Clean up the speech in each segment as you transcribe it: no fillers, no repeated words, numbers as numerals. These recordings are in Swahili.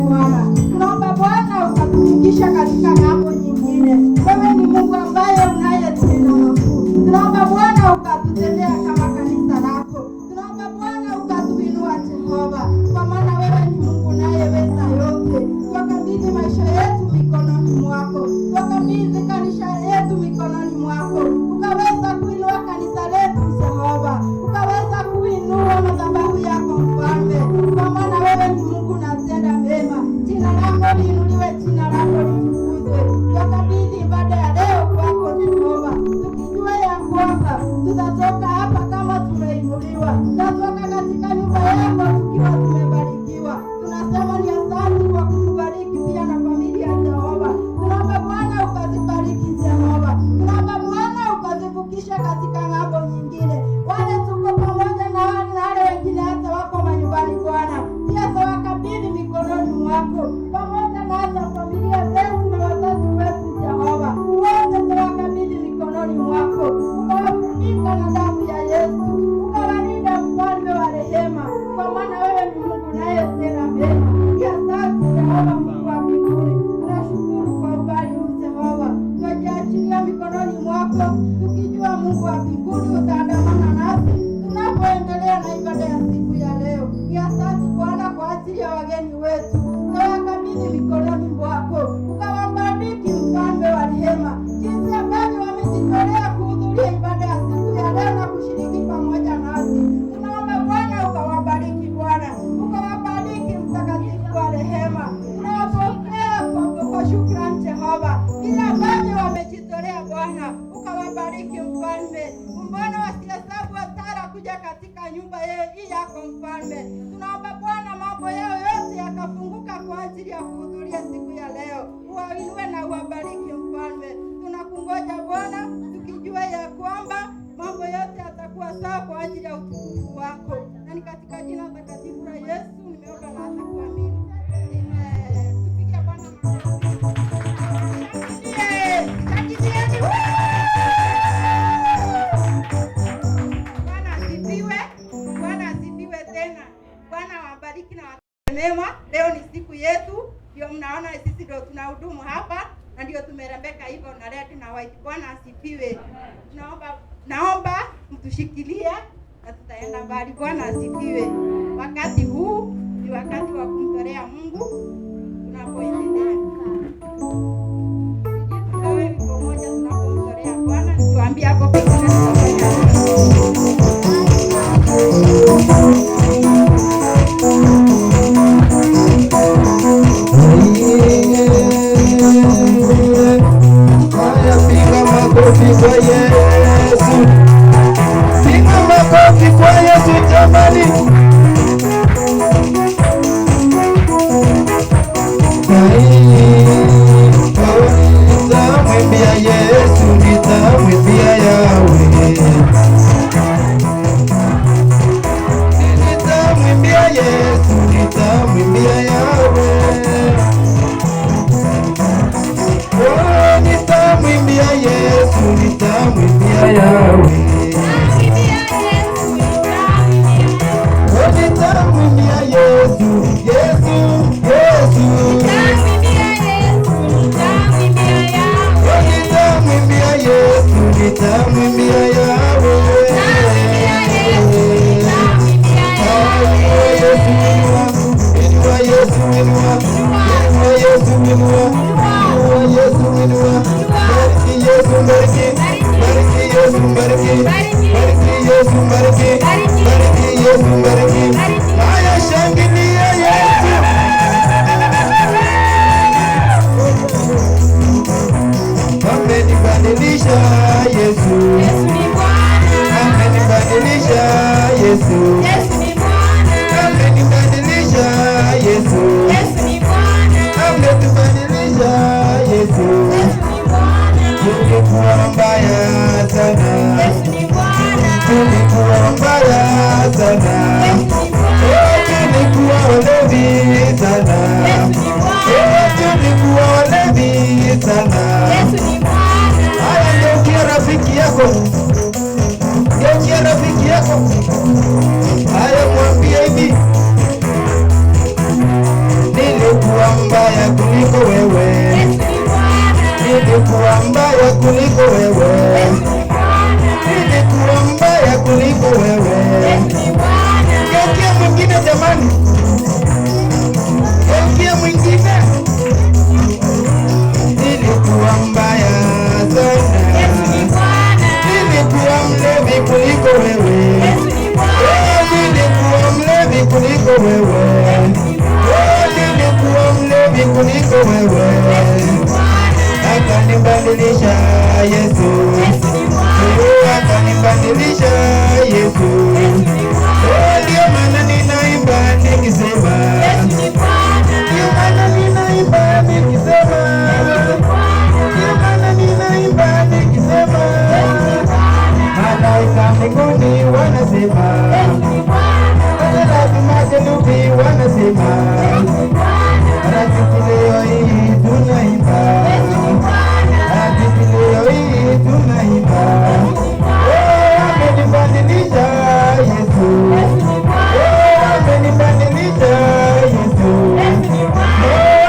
Bwana. Tunaomba Bwana ukatufikisha katika ng'ambo nyingine. Wewe ni Mungu ambaye unayetenda makuu. Tunaomba Bwana ukatutendea kama kanisa lako. Tunaomba Bwana ukatuinua Jehova, kwa maana wewe ni Mungu unayeweza yote. Tukabidhi maisha yetu mikononi mwako. Tukabidhi kanisa yetu mikononi mwako. Ukaweza kuinua kanisa letu Jehova. Ukaweza kuinua madhabahu yako Mfalme, kwa maana wewe ni Mungu unatenda mema. Jina lako liinuliwe, jina lako litukuzwe. Tukabidhi ibada ya leo kwako Jehova, tukijua ya kwamba tutatoka hapa kama tumeinuliwa. Tutatoka katika nyumba yako tukiwa tumebarikiwa. Tunasema ni asante kwa kutubariki pia na familia Jehova. Tunaomba Bwana ukazibariki Jehova. Tunaomba Bwana ukazivukisha katika ng'ambo nyingine. Wale tuko pamoja na wale wengine hata wako manyumbani Bwana, pia tawakabidhi mikononi mwako, pamoja na hata familia zetu na wazazi wetu Jehova. Wote tawakabidhi mikononi mwako, ukawafunika na damu ya Yesu, ukawalinda Mfalme wa rehema, kwa maana wewe ni Mungu unayetenda mema. Asante Jehova, Mungu wa mbinguni, tunashukuru kwa ubali huu Jehova. Tunajiachilia mikononi mwako, tukijua Mungu wa mbinguni utaandamana nasi tunapoendelea na ibada ya siku ya leo. Asante Bwana kwa ajili ya wageni wetu, tunawakabidhi mikononi mwako, ukawabariki Mfalme wa rehema, jinsi ambavyo wamejitolea kuhudhuria ibada ya siku ya leo na kushiriki pamoja nasi. Tunaomba Bwana ukawabariki Bwana, ukawabariki Mtakatifu wa rehema. Tunawapokea kwa shukrani Jehova, kila ambavyo wamejitolea Bwana, ukawabariki Mfalme. Mbona wasihesabu hasara kuja katika nyumba hii yako Mfalme. Tunaomba Bwana mambo yao yote yakafunguka kwa ajili ya kuhudhuria siku ya leo. Uwainue na uwabariki Mfalme. Tunakungoja Bwana, tukijua ya kwamba mambo yote yatakuwa sawa kwa ajili ya utukufu wako. Na ni katika jina takatifu la Yesu nimeomba na hata kuamini. Amen. Tupigie Bwana makofi. Mema, leo ni siku yetu, ndio mnaona sisi ndio tunahudumu hapa na ndio tumerembeka hivyo na red na white. Bwana asifiwe. Naomba mtushikilie na tutaenda mbali. Bwana asifiwe. Wakati huu ni wakati wa kumtolea Mungu tunapoendelea. Wewe ni pamoja tunapomtolea Bwana, nikuambia hapo pekee. Haya mwambie hivi, nilikuwa kuliko wewe, nilikuwa mbaya kuliko wewe, nilikuwa mbaya kuliko wewe. Geukia mwingine jamani, geukia mwingine. Nilikuwa mbaya sana, nilikuwa mlevi kuliko wewe, nilikuwa mlevi kuliko wewe, nilikuwa mlevi kuliko wewe. Akanibadilisha Yesu, akanibadilisha Yesu. Ndio maana ninaimba nikisema, ndio maana ninaimba nikisema, ndio maana ninaimba nikisema. Malaika mbinguni wanasema, malaika makerubi wanasema, rafiki leo hii tunaimba, rafiki leo hii tunaimba. Amenibadilisha Yesu, amenibadilisha Yesu,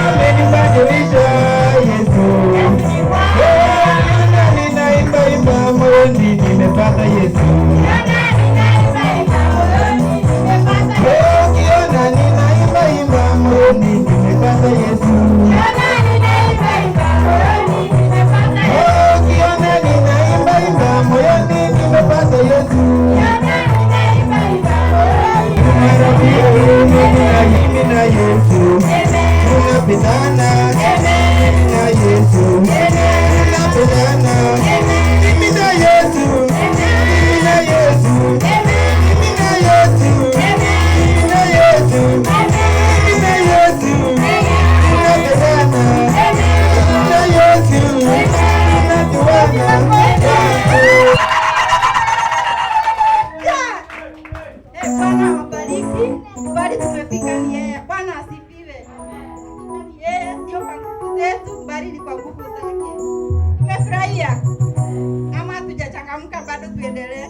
amenibadilisha Yesu. Ninaimba imba moyoni, nimepata Yesu. Ukiona ninaimba imba moyoni, nimepata Yesu. Ukiona ninaimba imba moyoni, nimepata Yesu. Mimi na Yesu tunapendana, mimi na Yesu tunapendana, mimi na Yesu, mimi na Yesu, mimi na Yesu, mimi na Yesu, mimi na Yesu tunapendana, mimi na Yesu tunajuana. Bwana wabariki. Bali tumefika ni yeye. Bwana asifiwe. Yeye sio kwa nguvu zetu, bali ni kwa nguvu zake. Tumefurahia. Kama hatujachangamka bado tuendelee.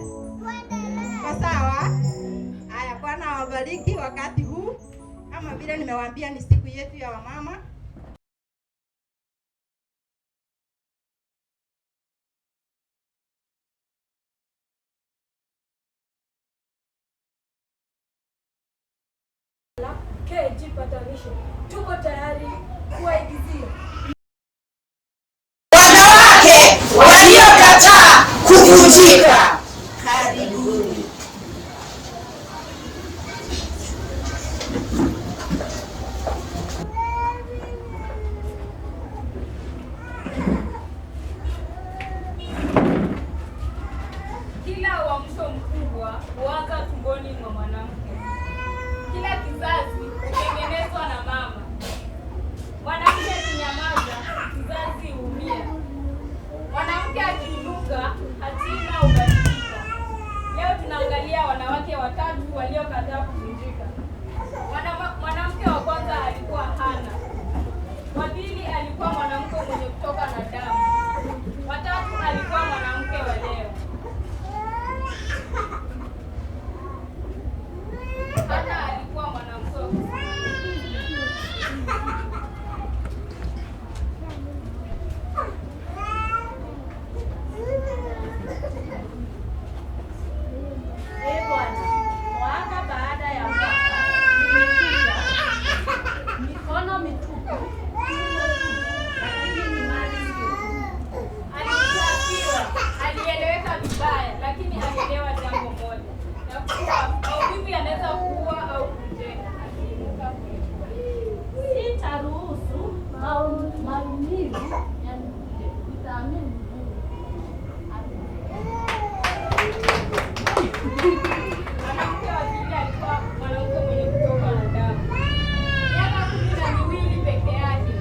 Kwa sawa? Haya, Bwana wabariki wakati huu. Kama vile nimewaambia ni siku yetu ya wamama. KG Patanisho, tuko tayari kuwaigizia wanawake waliokataa kuvunjika. Karibuni. Kila uamsho mkubwa huanza tumboni mwa mwanamke. Kila kizazi hutengenezwa na mama. Mwanamke akinyamaza, kizazi huumia. Mwanamke akiinuka, hatima hubadilika. Leo tunaangalia wanawake watatu waliokataa kuvunjika. Mwanamke wa kwanza alikuwa Hana. Wa pili alikuwa mwanamke mwenye kutoka na damu. Wa tatu alikuwa mwanamke wa leo. Hana alikuwa mwanamke wa Bwana, mwaka baada ya mwaka nimekuja mikono mitupu, lakini imani sio. Alitakiwa, alieleweka vibaya, lakini alielewa jambo moja, na kuwa maumivu yanaweza kuua au kujenga. Aliinuka polepole. Sitaruhusu maumivu yanipige, nitaamini Mungu. Mwanamke wa pili alikuwa mwanamke mwenye kutoka na damu. Miaka 12 peke yake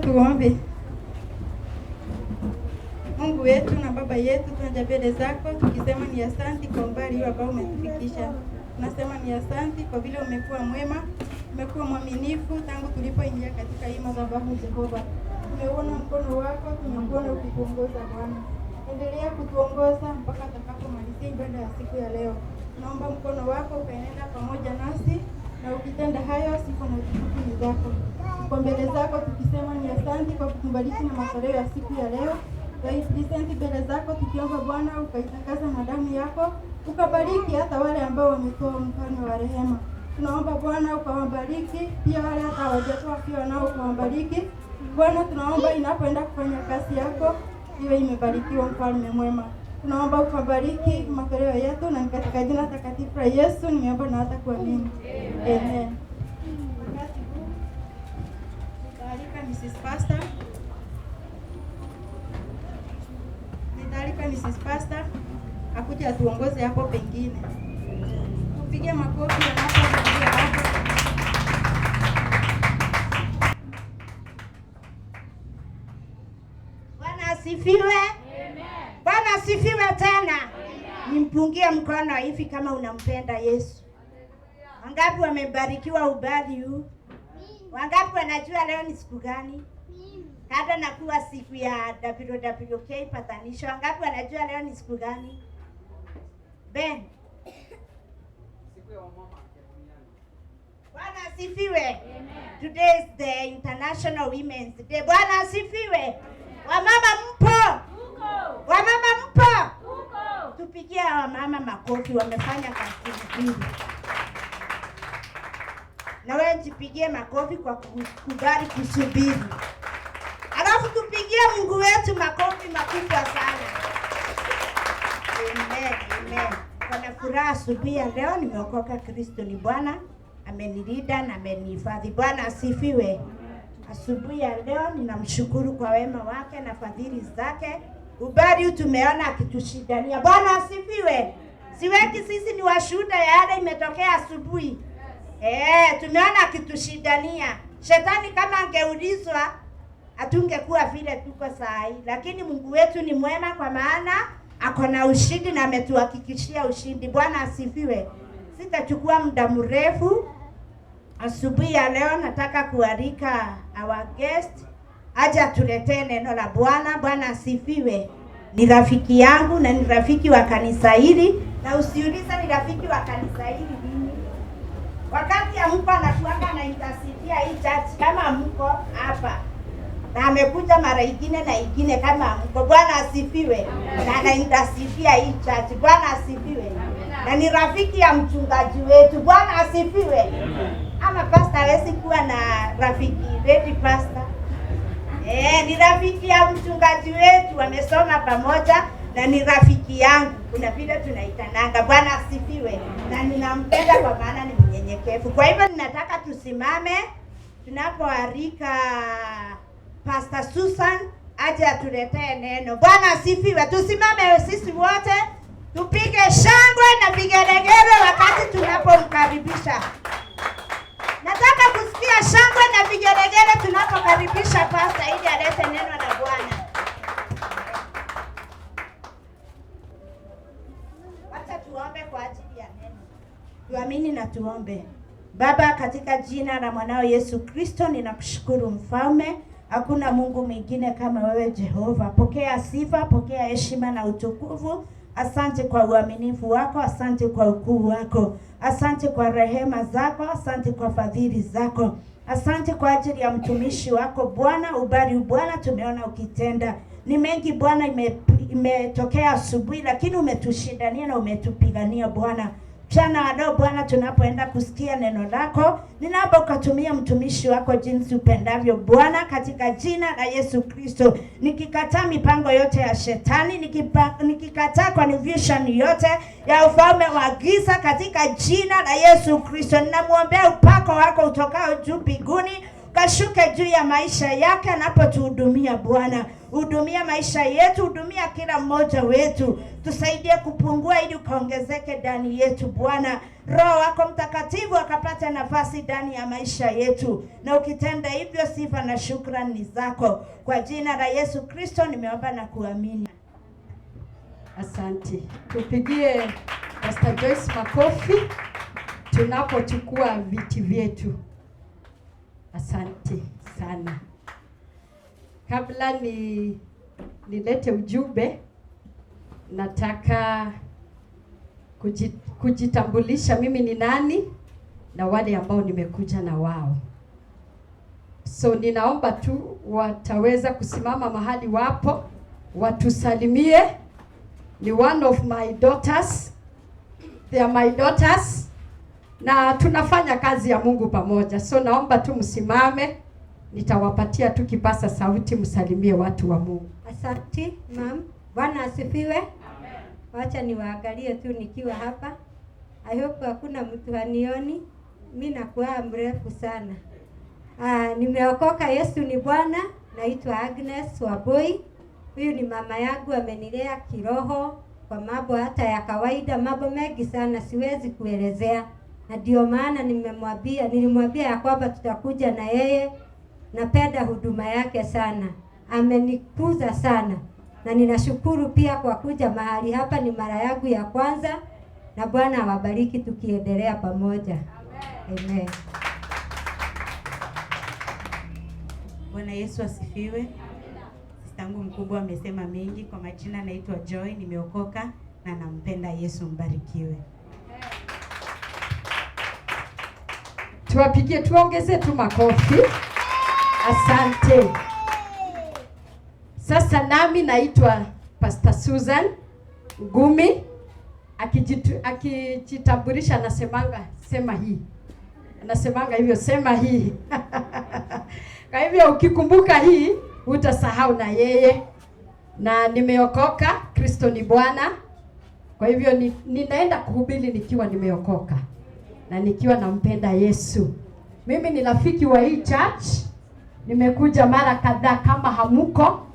Tuombe. Mungu wetu na Baba yetu, tunaja mbele zako tukisema ni asante kwa umbali huu ambao umetufikisha. Tunasema ni asante kwa vile umekuwa mwema, umekuwa mwaminifu tangu tulipoingia katika hii madhabahu Jehova. Tumeona mkono wako, tumekuona ukituongoza Bwana. Endelea kutuongoza mpaka tutakapomalizia ibada ya siku ya leo. Naomba mkono wako ukaenenda pamoja nasi, na ukitenda hayo sifa na utukufu ni zako. Kwa mbele zako tukisema ni asante kwa kutubariki na matoleo ya siku ya leo. Tuisenti mbele zako tukiomba Bwana ukaitakasa na damu yako, ukabariki hata wale ambao wametoa mfano wa rehema. Tunaomba Bwana ukawabariki pia wale hata hawajatoa pia nao ukawabariki. Bwana tunaomba inapoenda kufanya kazi yako iwe imebarikiwa, mfalme mwema. Tunaomba ukabariki matoleo yetu, na katika jina takatifu la Yesu nimeomba na hata kuamini. Amen. Nitaalika Mrs. Pastor. Mrs. Pastor akuja atuongoze hapo pengine. Tupige makofi anapokuja hapo. Bwana asifiwe. Amen. Bwana asifiwe tena. Nimpungie mkono hivi kama unampenda Yesu. Wangapi wamebarikiwa ubali huu? Wangapi wanajua leo ni siku gani? Hata nakuwa siku ya WWK patanisho. Wangapi wanajua leo ni siku gani? Ben. Siku ya wamama. Bwana asifiwe. Amen. Today is the International Women's Day. Bwana asifiwe. Wamama mpo? Uko. Wamama mpo? Uko. Tupigie wamama makofi, wamefanya kazi nzuri. Na wewe jipigie makofi kwa kukubali kusubiri. Alafu tupigie Mungu wetu makofi makubwa sana. Amen, amen. Kuna furaha asubuhi ya leo, nimeokoka. Kristo ni Bwana, amenilinda na amenihifadhi. Bwana asifiwe. Asubuhi ya leo ninamshukuru kwa wema wake na fadhili zake. Ubali tumeona akitushindania. Bwana asifiwe. Siweki sisi ni washuhuda ya yale imetokea asubuhi. Tumeona akitushindania. Shetani kama angeulizwa hatungekuwa vile tuko saa hii, lakini Mungu wetu ni mwema kwa maana ako na ushindi na ametuhakikishia ushindi. Bwana asifiwe. Sitachukua muda mrefu. Asubuhi ya leo nataka kualika our guest aje atuletee neno la Bwana. Bwana asifiwe. Ni rafiki yangu na ni rafiki wa kanisa hili, na usiulize ni rafiki wa kanisa hili nini. Wakati amko anakuanga na intercede hii church kama mko hapa. Na amekuja mara ingine na ingine kama mko. Bwana asifiwe. Na anaindasidia hii church. Bwana asifiwe. Na ni rafiki ya mchungaji wetu. Bwana asifiwe. Ama pastor hawezi kuwa na rafiki lady pastor. Ni rafiki ya mchungaji wetu, wamesoma pamoja na ni rafiki yangu. Kuna vile tunaitananga. Bwana asifiwe. Na ninampenda kwa maana ni mnyenyekevu. Kwa hivyo ninataka tusimame tunapoalika Pastor Susan aje atuletee neno. Bwana asifiwe. Tusimame sisi wote tupige shangwe na vigelegele wakati tunapomkaribisha. Nataka kusikia shangwe na vigelegele tunapokaribisha pastor ili alete neno la Bwana. Wacha tuombe kwa ajili ya neno. Tuamini na tuombe. Baba, katika jina la mwanao Yesu Kristo ninakushukuru mfalme. Hakuna Mungu mwingine kama wewe Jehova. Pokea sifa, pokea heshima na utukufu. Asante kwa uaminifu wako, asante kwa ukuu wako, asante kwa rehema zako, asante kwa fadhili zako. Asante kwa ajili ya mtumishi wako Bwana. Ubali Bwana, tumeona ukitenda. Ni mengi Bwana imetokea asubuhi, lakini umetushindania na umetupigania Bwana. Mchana wa leo Bwana, tunapoenda kusikia neno lako, ninaomba ukatumia mtumishi wako jinsi upendavyo Bwana, katika jina la Yesu Kristo. Nikikataa mipango yote ya shetani, nikikataa confusion yote ya ufalme wa giza katika jina la Yesu Kristo. Ninamuombea upako wako utokao juu mbinguni kashuke juu ya maisha yake anapotuhudumia Bwana. Hudumia maisha yetu, hudumia kila mmoja wetu. Tusaidie kupungua ili ukaongezeke ndani yetu Bwana. Roho wako Mtakatifu akapata nafasi ndani ya maisha yetu, na ukitenda hivyo, sifa na shukrani ni zako. Kwa jina la Yesu Kristo nimeomba na kuamini. Asante. Tupigie Pastor Joyce makofi tunapochukua viti vyetu. Asante sana. Kabla nilete ujumbe, nataka kujitambulisha mimi ni nani na wale ambao nimekuja na wao. So ninaomba tu wataweza kusimama mahali wapo watusalimie. Ni one of my daughters. They are my daughters. Na tunafanya kazi ya Mungu pamoja. So naomba tu msimame. Nitawapatia tu kipasa sauti, msalimie watu wa Mungu. Asante, ma'am. Bwana asifiwe. Amen. Wacha niwaangalie tu nikiwa hapa. I hope hakuna mtu hanioni. Mimi nakuwa mrefu sana. Nimeokoka, Yesu ni Bwana. Naitwa Agnes Waboi. Huyu ni mama yangu, amenilea kiroho kwa mambo hata ya kawaida, mambo mengi sana siwezi kuelezea. Na ndio maana nilimwambia ya kwamba tutakuja na yeye. Napenda huduma yake sana. Amenikuza sana. Na ninashukuru pia kwa kuja mahali hapa, ni mara yangu ya kwanza. Na Bwana awabariki tukiendelea pamoja. Amen. Bwana Yesu asifiwe. Sistangu mkubwa amesema mengi. Kwa majina naitwa Joy, nimeokoka na nampenda Yesu. Mbarikiwe. Tuwapigie, tuongeze tu makofi. Asante. Sasa nami naitwa Pastor Susan Ngumi. Akijitambulisha anasemanga sema hii. Anasemanga hivyo, sema hii. Kwa hivyo ukikumbuka hii utasahau na yeye. Na nimeokoka, Kristo ni Bwana. Kwa hivyo ninaenda kuhubiri nikiwa nimeokoka na nikiwa nampenda Yesu. Mimi ni rafiki wa hii church. Nimekuja mara kadhaa kama hamuko,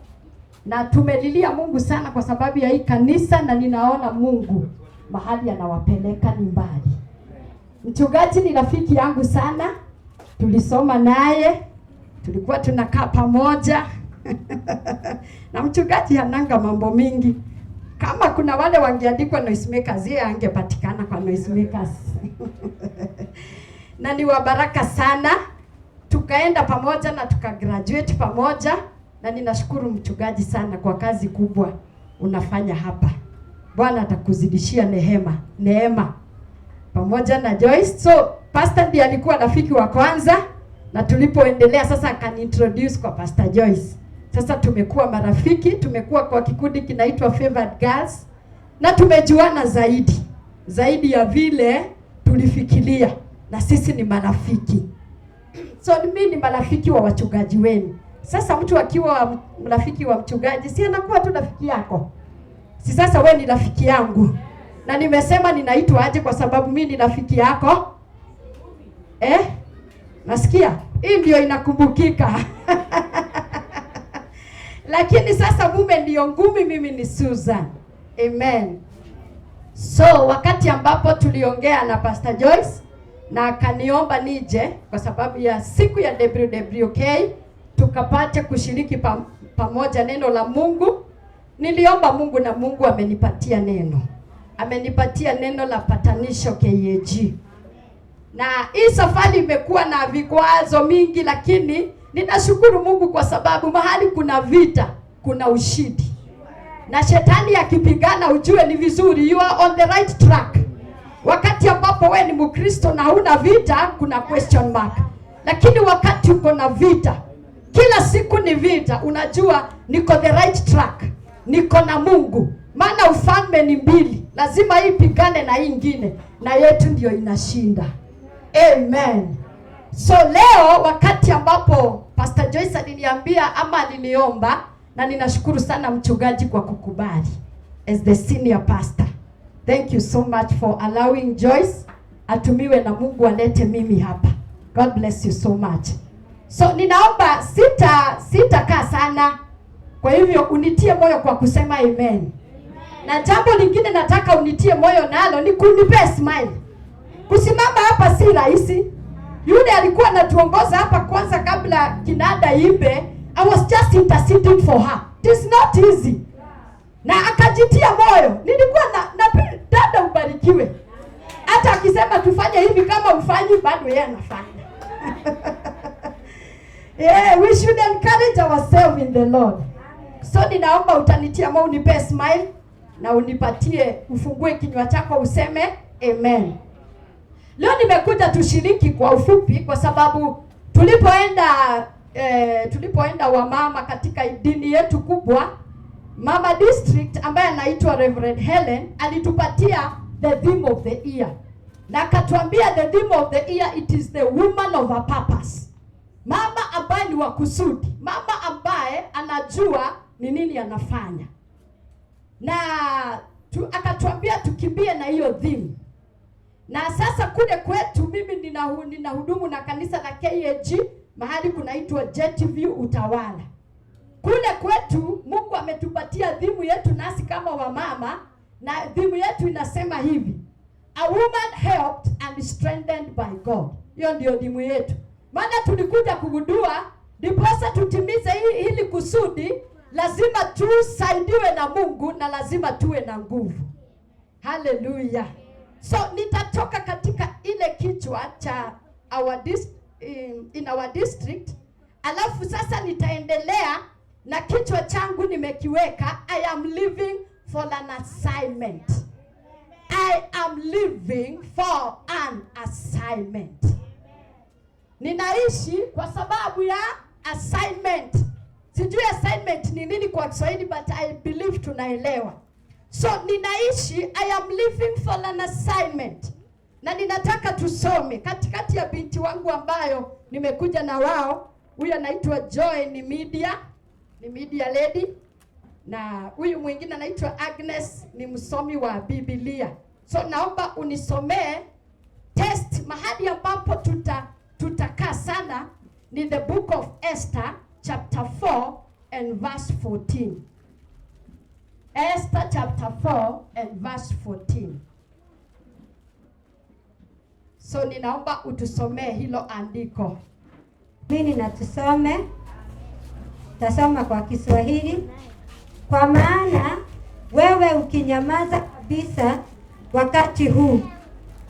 na tumelilia Mungu sana kwa sababu ya hii kanisa, na ninaona Mungu mahali anawapeleka ni mbali. Mchungaji ni rafiki yangu sana. Tulisoma naye, tulikuwa tunakaa pamoja. Na mchungaji hananga mambo mingi. Kama kuna wale wangeandikwa noisemakers, yeye angepatikana kwa noisemakers. Na ni wabaraka sana. Tukaenda pamoja na tukagraduate pamoja, na ninashukuru mchungaji sana kwa kazi kubwa unafanya hapa. Bwana atakuzidishia neema pamoja na Joyce. So pastor ndiye alikuwa rafiki wa kwanza, na tulipoendelea sasa akaniintroduce kwa Pastor Joyce. Sasa tumekuwa marafiki, tumekuwa kwa kikundi kinaitwa Favored Girls, na tumejuana zaidi ya vile tulifikiria, na sisi ni marafiki. So mimi ni marafiki wa wachungaji wenu. Sasa mtu akiwa rafiki wa mchungaji, si anakuwa tu rafiki yako? Si sasa wewe ni rafiki yangu. Na nimesema ninaitwa aje kwa sababu mimi ni rafiki yako? Nasikia? Hii ndio inakumbukika. Lakini sasa mume ndio Ngumi, mimi ni Susan. Amen. So wakati ambapo tuliongea na Pastor Joyce na akaniomba nije kwa sababu ya siku ya WWK tukapate kushiriki pamoja neno la Mungu, niliomba Mungu na Mungu amenipatia neno. Amenipatia neno la patanisho KAG. Na hii safari imekuwa na vikwazo mingi, lakini ninashukuru Mungu kwa sababu mahali kuna vita, kuna ushindi. Na shetani akipigana ujue ni vizuri, you are on the right track. Wakati ambapo wewe ni Mkristo na huna vita, kuna question mark. Lakini wakati uko na vita, kila siku ni vita, unajua niko the right track. Niko na Mungu. Maana ufalme ni mbili. Lazima hii pigane na hii nyingine, na yetu ndio inashinda. Amen. So leo wakati ambapo Pastor Joyce aliniambia ama aliniomba, na ninashukuru sana mchungaji kwa kukubali as the senior pastor. Thank you so much for allowing Joyce atumiwe na Mungu alete mimi hapa. God bless you so much. So ninaomba sitakaa sana. Kwa hivyo unitie moyo kwa kusema amen. Na jambo lingine nataka unitie moyo nalo ni kunipe smile. Kusimama hapa si rahisi. Yule alikuwa anatuongoza hapa kwanza kabla kinanda imbe, I was just interceding for her. It is not easy. Na akajitia moyo. Nilikuwa na dada ubarikiwe. Hata akisema tufanye hivi kama ufanyi bado yeye anafanya. Yeah, we should encourage ourselves in the Lord. So ninaomba utanitia moyo, unipe smile na unipatie, ufungue kinywa chako useme amen. Leo nimekuja tushiriki kwa ufupi kwa sababu tulipoenda wamama katika dini yetu kubwa, Mama District ambaye anaitwa Reverend Helen alitupatia the theme of the year. Na akatuambia the theme of the year, it is the woman of a purpose. Mama ambaye ni wa kusudi, mama ambaye anajua ni nini anafanya. Na akatuambia tukimbie na hiyo theme. Na sasa kule kwetu mimi ninahudumu na kanisa la KAG mahali kunaitwa JTV Utawala. Kule kwetu Mungu ametupatia dhimu yetu nasi kama wamama, na dhimu yetu inasema hivi: a woman helped and strengthened by God. Hiyo ndio dhimu yetu. Maana tulikuja kugundua ndiposa tutimize hili kusudi, lazima tusaidiwe na Mungu na lazima tuwe na nguvu. Hallelujah. So nitatoka katika ile kichwa cha in our district, alafu sasa nitaendelea na kichwa changu nimekiweka, I am living for an assignment. I am living for an assignment. Ninaishi kwa sababu ya assignment. Sijui assignment ni nini kwa Kiswahili, but I believe tunaelewa. So ninaishi, I am living for an assignment. Na ninataka tusome katikati ya binti wangu ambayo nimekuja na wao. Huyu anaitwa Joy, ni media lady, na huyu mwingine anaitwa Agnes, ni msomi wa Biblia. So naomba unisomee test mahali ambapo tutakaa sana ni the book of Esther chapter 4 and verse 14. Esther chapter 4 and verse 14. So ninaomba utusomee hilo andiko. Mimi natusome. Tasoma kwa Kiswahili. Kwa maana wewe ukinyamaza kabisa wakati huu,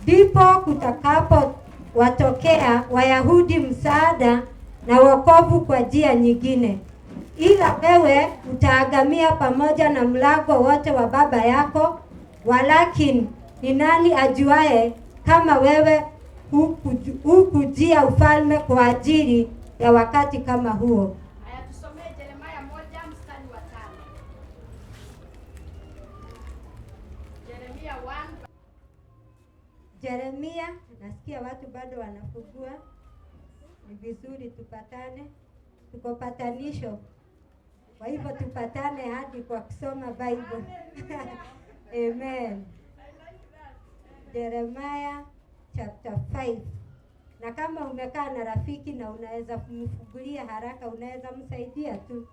ndipo kutakapo watokea Wayahudi msaada na wokovu kwa njia nyingine. Ila wewe utaagamia pamoja na mlango wote wa baba yako. Walakini ni nani ajuaye kama wewe hukujia ufalme kwa ajili ya wakati kama huo? Haya, tusomee Yeremia 1 mstari wa 5. Yeremia 1. Yeremia, nasikia watu bado wanafungua. Ni vizuri tupatane. Tuko patanisho. Kwa hivyo tupatane hadi kwa kusoma Bible. Amen. Yeremia chapter 5. Na kama umekaa na rafiki na unaweza kumfungulia haraka, unaweza msaidia tu.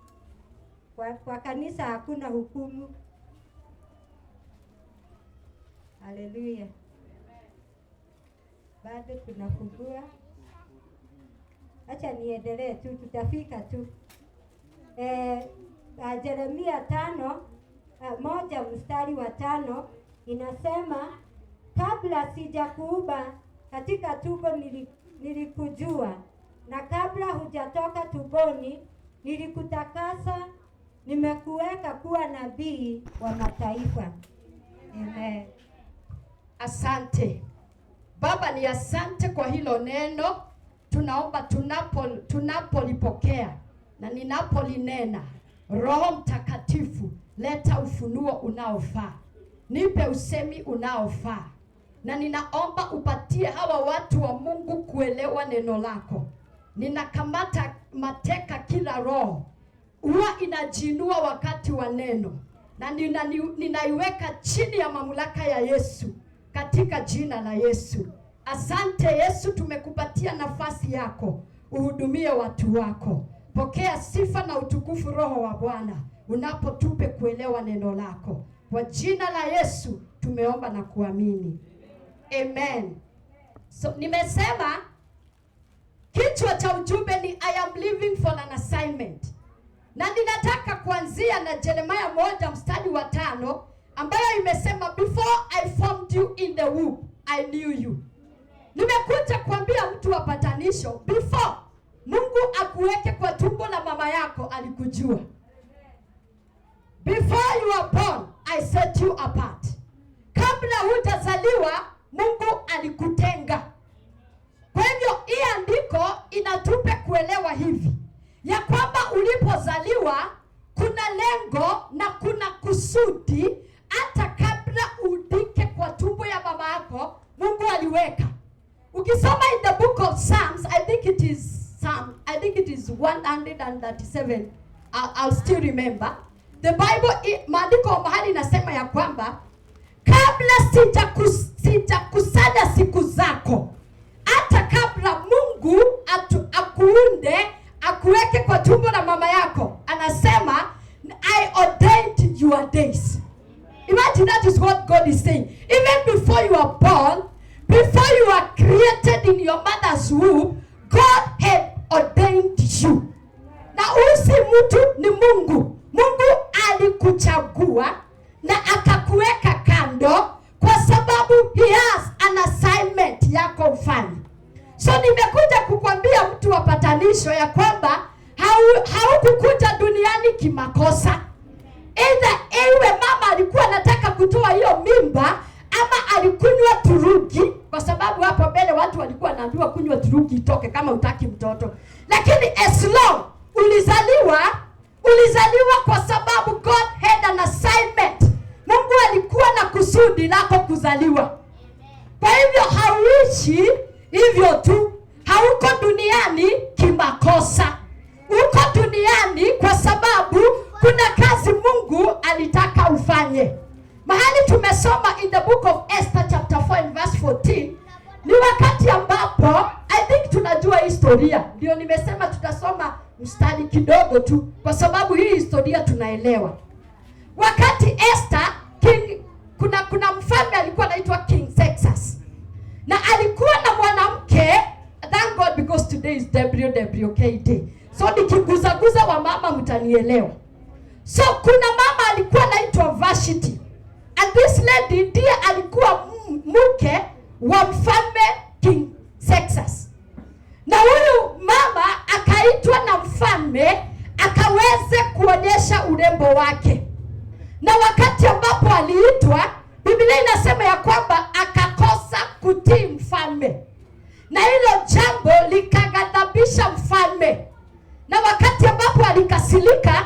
Kwa kanisa hakuna hukumu. Haleluya. Bado tunafungua. Acha niendelee tu, tutafika tu. Yeremia 1 mstari wa 5 inasema, kabla sijakuumba katika tumbo nilikujua, na kabla hujatoka tumboni nilikutakasa, nimekuweka kuwa nabii wa mataifa. Amen. Asante Baba, ni asante kwa hilo neno. Tunaomba tunapolipokea na ninapolinena, Roho Mtakatifu leta ufunuo unaofaa, nipe usemi unaofaa, na ninaomba upatie hawa watu wa Mungu kuelewa neno lako. Ninakamata mateka kila roho huwa inajinua wakati wa neno, na ninaiweka chini ya mamlaka ya Yesu katika jina la Yesu. Asante Yesu, tumekupatia nafasi yako uhudumie watu wako. Pokea sifa na utukufu Roho wa Bwana unapotupe kuelewa neno lako. Kwa jina la Yesu tumeomba na kuamini. Amen. So nimesema kichwa cha ujumbe ni I am living for an assignment. Na ninataka kuanzia na Jeremiah 1:5 ambayo imesema before I formed you in the womb I knew you. Nimekuja kuambia mtu wa patanisho, before Mungu akuweke kwa tumbo la mama yako alikujua. Before you were born I set you apart. Kabla hujazaliwa Mungu alikutenga. Kwa hivyo hii andiko inatupe kuelewa hivi ya kwamba ulipozaliwa kuna lengo na kuna kusudi. Hata kabla udike kwa tumbo ya mama yako Mungu aliweka. Ukisoma in the book of Psalms, I think it is 137. I'll still remember. The Bible, maandiko mahali nasema ya kwamba kabla sijakusanya siku zako, hata kabla Mungu akuunde akuweke kwa tumbo la mama yako, anasema I ordained your days. Imagine that is what God is saying. Even before you are born, before you are created in your mother's womb, God had ordained you. Na usi mtu ni Mungu. Mungu alikuchagua na akakuweka kando kwa sababu he has an assignment yako ufanye. So nimekuja kukwambia mtu wa patanisho ya kwamba haukukuja duniani kimakosa. Either ewe mama alikuwa anataka kutoa hiyo mimba ama alikunywa turugi, kwa sababu hapo mbele watu walikuwa wanaambiwa kunywa turugi itoke kama utaki mtoto. Lakini as long ulizaliwa kwa sababu God had an assignment. Mungu alikuwa na kusudi lako kuzaliwa. Kwa hivyo hauishi hivyo tu. Hauko duniani kimakosa. Uko duniani kwa sababu kuna kazi Mungu alitaka ufanye. Mahali tumesoma in the book of Esther chapter 4 and verse 14, ni wakati ambapo I think tunajua historia. Ndio nimesema tutasoma mstari kidogo tu kwa sababu hii historia tunaelewa. Wakati Esther kuna mfalme alikuwa anaitwa King Xerxes. Na alikuwa na mwanamke, thank God because today is WWK day. So nikiguzaguza wa mama mtanielewa. So kuna mama alikuwa anaitwa Vashti. And this lady ndiye alikuwa mke wa mfalme King Xerxes. Na huyu mama akaitwa na mfalme akaweze kuonyesha urembo wake. Na wakati ambapo aliitwa, Biblia inasema ya kwamba akakosa kutii mfalme. Na hilo jambo likaghadhabisha mfalme. Na wakati ambapo alikasirika,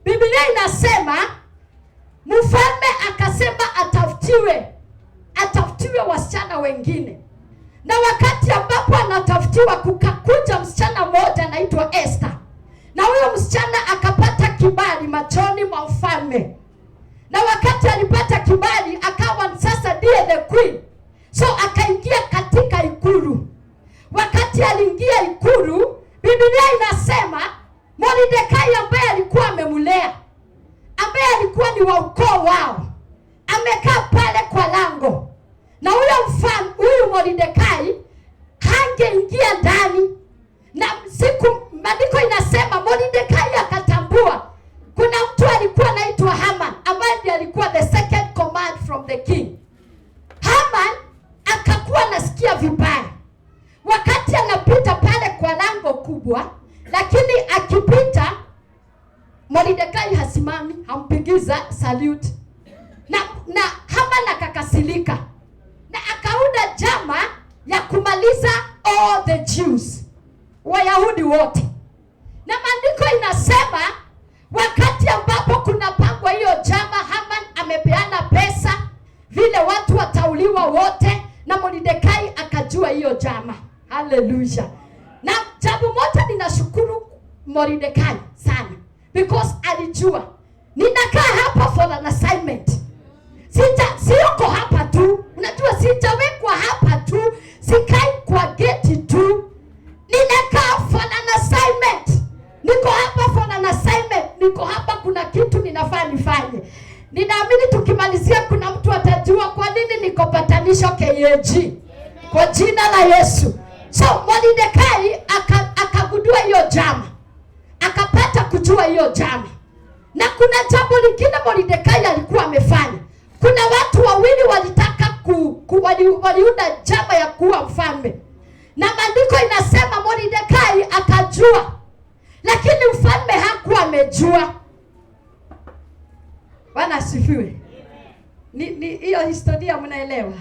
Biblia inasema mfalme akasema atafutiwe wasichana wengine. Na wakati ambapo anatafutiwa kukakuja msichana mmoja anaitwa Esther. Na huyo msichana akapata kibali machoni mwa mfalme. Na wakati alipata kibali akawa sasa ndiye the queen. So akaingia katika ikulu. Wakati aliingia ikulu, Biblia inasema Mordekai ambaye alikuwa amemulea, ambaye alikuwa ni wa ukoo wao, amekaa pale kwa lango. Na huyu Mordekai hangeingia ndani. Na maandiko inasema Mordekai akatambua kuna mtu alikuwa anaitwa Haman ambaye ndiye alikuwa the second command from the king. Haman akakuwa anasikia vibaya. Wakati anapita pale kwa lango kubwa, lakini akipita Mordekai hasimami, hampigiza salute. Na Haman akakasirika. Na akaunda jama ya kumaliza all the Jews, Wayahudi wote. Na maandiko inasema wakati ambapo kuna pangwa hiyo jama, Haman amepeana pesa vile watu watauliwa wote, na Mordekai akajua hiyo jama. Hallelujah. Na jambo moja ninashukuru Mordekai sana, because alijua ninakaa hapa for an assignment. Siyoko hapa tu. Unajua sitawekwa hapa tu. Sikai kwa geti tu. Ninakaa for an assignment. Niko hapa for an assignment. Niko hapa kuna kitu ninafaa nifanye. Ninaamini tukimalizia kuna mtu atajua kwa nini niko patanisho KAG. kwa jina la Yesu. So Mordekai akagundua hiyo jama, akapata kujua hiyo jama. Na kuna jambo lingine Mordekai alikuwa amefanya. Kuna watu wawili walitaka waliunda jama ya kuwa mfalme, na maandiko inasema Mordekai akajua, lakini mfalme hakuwa amejua. Bwana asifiwe. Ni hiyo historia mnaelewa.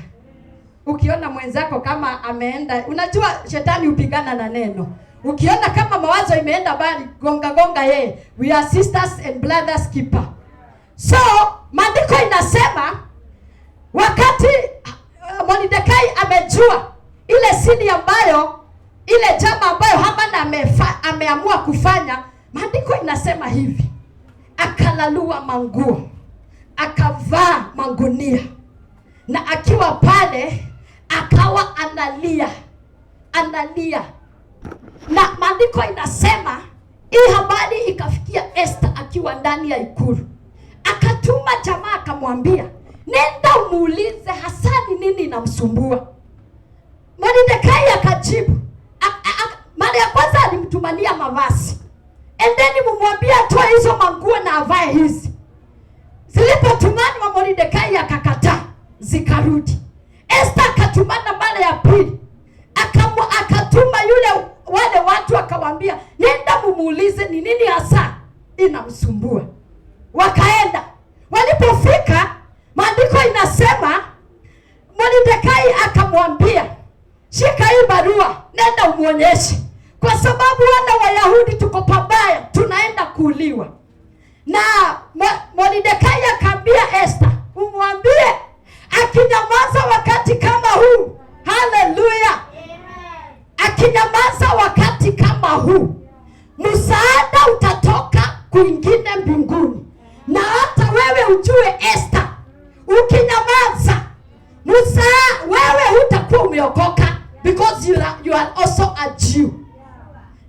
Ukiona mwenzako kama ameenda, unajua shetani upigana na neno. Ukiona kama mawazo imeenda bali, gonga yeye. We are sisters and brothers keeper. So maandiko inasema wakati Mordekai amejua ile siri ambayo, ile jambo ambayo Haman ameamua kufanya, maandiko inasema hivi: akalalua manguo, akavaa magunia, na akiwa pale akawa analia. Na maandiko inasema hii habari ikafikia Esther akiwa ndani ya ikulu. Akatuma jamaa akamwambia, nenda umuulize hasa ni nini inamsumbua. Mordekai akajibu, mara ya kwanza alimtumania mavazi, and then mumwambia atoe hizo manguo na avae hizi. Zilipotumani wa Mordekai akakataa, zikarudi. Esther akatumana mara ya pili, akatuma wale watu akawaambia, nenda mumuulize ni nini hasa inamsumbua. Wakaenda. Walipofika, maandiko inasema Mordekai akamwambia, shika hii barua, nenda umuonyeshe, kwa sababu wana Wayahudi tuko pabaya, tunaenda kuuliwa. Na Mordekai akaambia Esther, umwambie akinyamaza wakati kama huu, haleluya, akinyamaza wakati kama huu, msaada utatoka kwingine mbinguni. Na hata wewe ujue Esther, ukinyamaza wewe hutakuwa umeokoka, because you are also a Jew.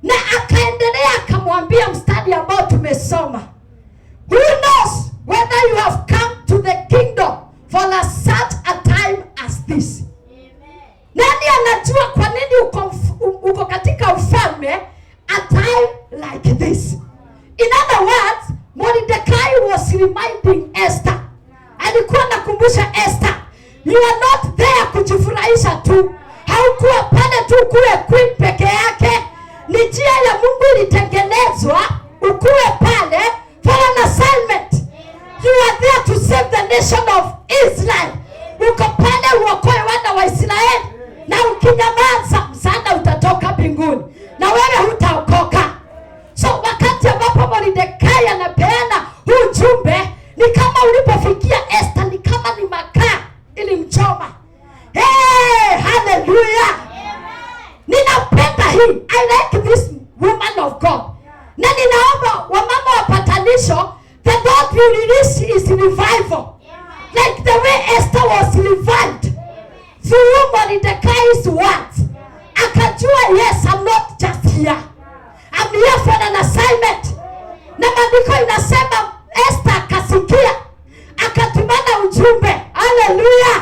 Na akaendelea akamwambia mstari ambao tumesoma, who knows whether you have come to the kingdom for such a time as this. Nani anajua kwa nini uko katika ufalme a time like this? In other words, Mordekai was reminding Esther, alikuwa nakumbusha Esther, you are not there kujifurahisha tu. Haukuwa pale tu kuwe queen peke yake. Ni njia ya Mungu ilitengenezwa ukuwe pale for an assignment. You are there to save the nation of Israel. Uko pale uokoe wana wa Israeli. Na ukinyamaza, msaada utatoka mbinguni, na wewe hutaokoka. So wakati ambapo Mordekai anapeana ujumbe, ni kama ulipofikia Esther, ni kama ni makaa ilimchoma. Hey, hallelujah. Ninapenda hii. I like this woman of God. Na ninaomba wamama wapatanisho, the God you release is revival. Like the way Esther was revived through Mordecai's words. Akajua, yes, I'm not just here, I'm here for an assignment. Na maandiko inasema Esther akasikia, akatumana ujumbe. Hallelujah.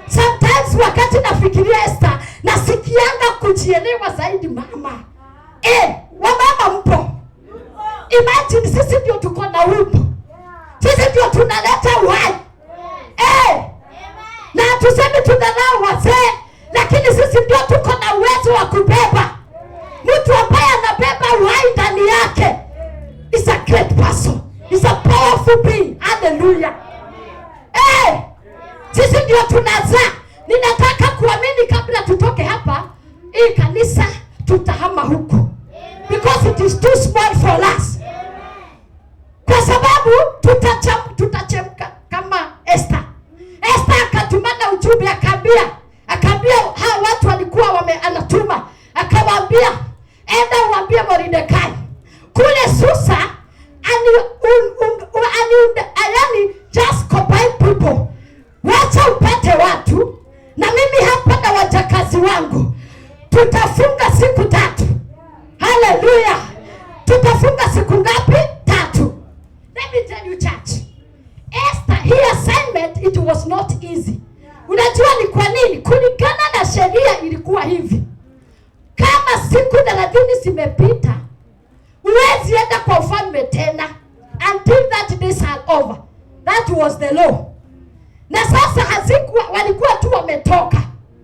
Sometimes wakati nafikiria Esther, nasikianga kujielewa zaidi mama. Wamama mpo. Imagine sisi ndio tuko na wimbo. Sisi ndio tunaleta uhai. Na tuseme tunalao wazee, lakini sisi ndio tuko na uwezo wa kubeba. Mtu ambaye anabeba uhai ndani yake is a great person. Is a powerful being. Hallelujah. Sisi ndio tunazaa. Ninataka kuamini kabla tutoke hapa, hii kanisa tutahama huku. Because it is too small for us. Kwa sababu tutachemka kama Esther. Esther akatumana ujumbe, akaambia hao watu walikuwa anatuma, akawaambia, enda uambie Mordekai kule Susa yani just combine people. Wacha upate watu, na mimi hapa na wajakazi wangu tutafunga siku 3. Hallelujah. Tutafunga siku ngapi? 3. Let me tell you church, Esther, hii assignment, it was not easy. Unajua ni kwa nini? Kulingana na sheria lakini zimepita. Huwezi enda kwa ufalme tena until that days are over. That was the law. Na sasa walikuwa tu wametoka,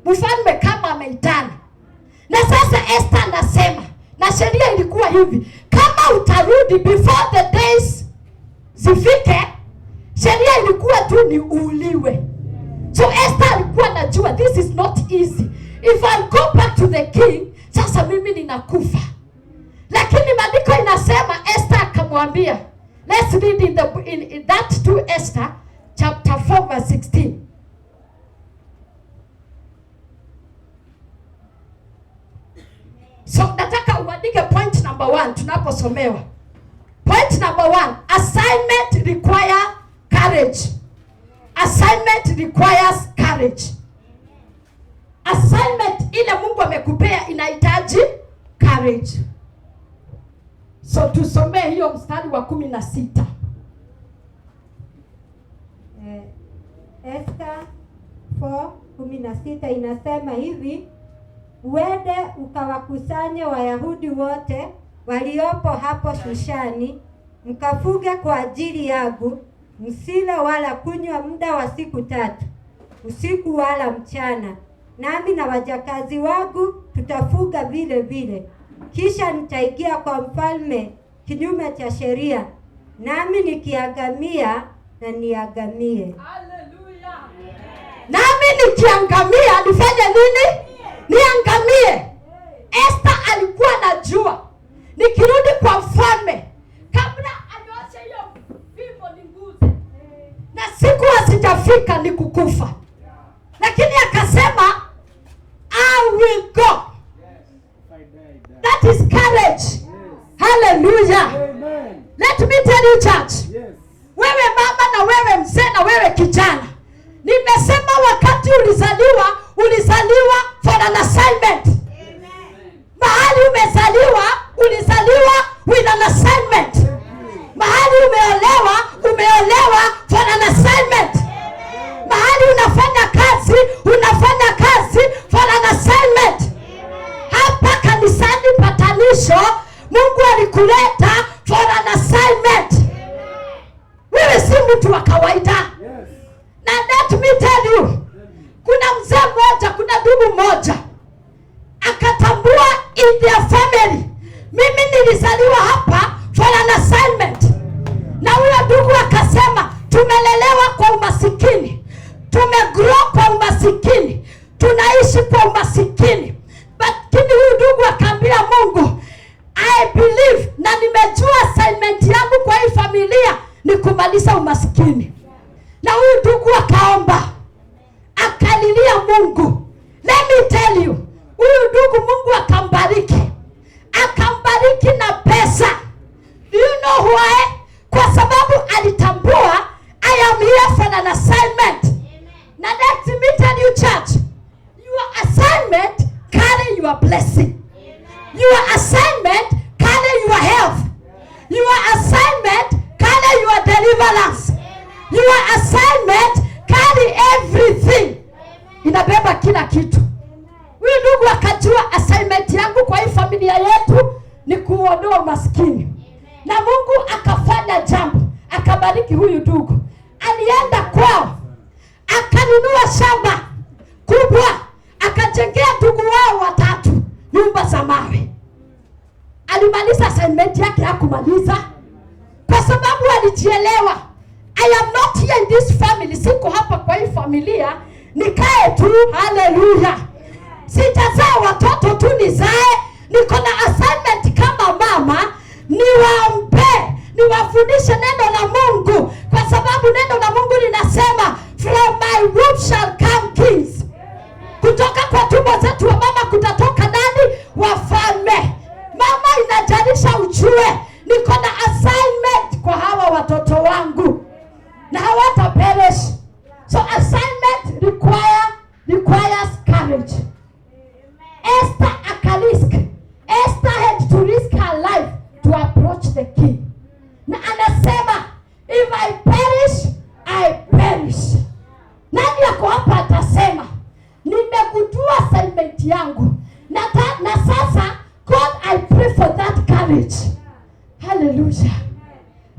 mfalme kama ameitana. Na sasa Esther anasema, na sheria ilikuwa hivi, kama utarudi before the days zifike, sheria ilikuwa tu ni uuliwe. So Esther alikuwa anajua this is not easy. If I go back to the king, sasa mimi ninakufa. Lakini maandiko inasema Esther akamwambia, let's read in that to Esther chapter 4 verse 16. So nataka uandike point number 1 tunaposomewa. Point number 1, assignment requires courage. Assignment requires courage. Assignment ile Mungu amekupea inahitaji courage. So tusomee hiyo mstari wa 16. Esther 4:16 inasema hivi, uende ukawakusanye Wayahudi wote waliopo hapo Shushani, mkafuge kwa ajili yangu, msile wala kunywa muda wa siku 3, usiku wala mchana. Nami na wajakazi wangu tutafuga vile vile. Kisha nitaingia kwa mfalme kinyume cha sheria, nami nikiangamia na niangamie. Hallelujah. Nami nikiangamia nifanye nini? Niangamie. Esther alikuwa anajua nikirudi kwa mfalme, kabla anyoshe hiyo fimbo ninguze, na siku hasijafika ni kukufa. Lakini akasema I will go. That is courage. Hallelujah. Amen. Let me tell you church. Yes. Wewe mama na wewe mzee na wewe kijana, nimesema wakati ulizaliwa for an assignment. Mahali ulizaliwa with an assignment. Mahali umeolewa for an assignment. Mahali unafanya kazi for an assignment. Hapa kanisani patanisho, Mungu alikuleta for an assignment. Wewe si mtu wa kawaida. Na let me tell you, kuna mzee mmoja, kuna ndugu mmoja akatambua in their family, mimi nilizaliwa hapa for an assignment. Na huyo ndugu akasema, tumelelewa kwa umasikini, tumegrow kwa umasikini, tunaishi kwa umasikini. Lakini huyu ndugu akaambia Mungu, I believe na nimejua assignment yangu kwa hii familia ni kumaliza umasikini. Na huyu ndugu akaomba, akalilia Mungu. Let me tell you, huyu ndugu Mungu akambariki na pesa. Do you know why? Kwa sababu alitambua I am here for an assignment. Na let me tell you church, your assignment carry your blessing. Your assignment carry your health. Your assignment carry your deliverance. Your assignment carry everything. Inabeba kila kitu. Huyu ndugu akajua assignment yangu kwa hii familia yetu ni kuondoa umaskini. Na Mungu akafanya jambo, akabariki huyu ndugu. Alienda kwao, akanunua shamba kubwa, akajengea ndugu wao watatu nyumba za mawe. Alimaliza assignment yake, hakumaliza kwa sababu alijielewa. I am not here in this family. Siko hapa kwa hii familia nikae tu. Hallelujah. Sitazaa watoto tu nizae. Niko na assignment kama mama, niwaombe, niwafundishe neno la Mungu, kwa sababu neno la Mungu linasema from my womb shall come kings. Kutoka kwa tumbo zetu wa mama kutatoka nani? Wafalme. Mama, inajalisha ujue niko na assignment kwa hawa watoto wangu na hawata perish. So assignment requires courage. Esther akarisk. Esther had to risk her life to approach the king. Na anasema if I perish, I perish. Nani yako hapa atasema nimegundua assignment yangu na sasa God, I courage. Hallelujah.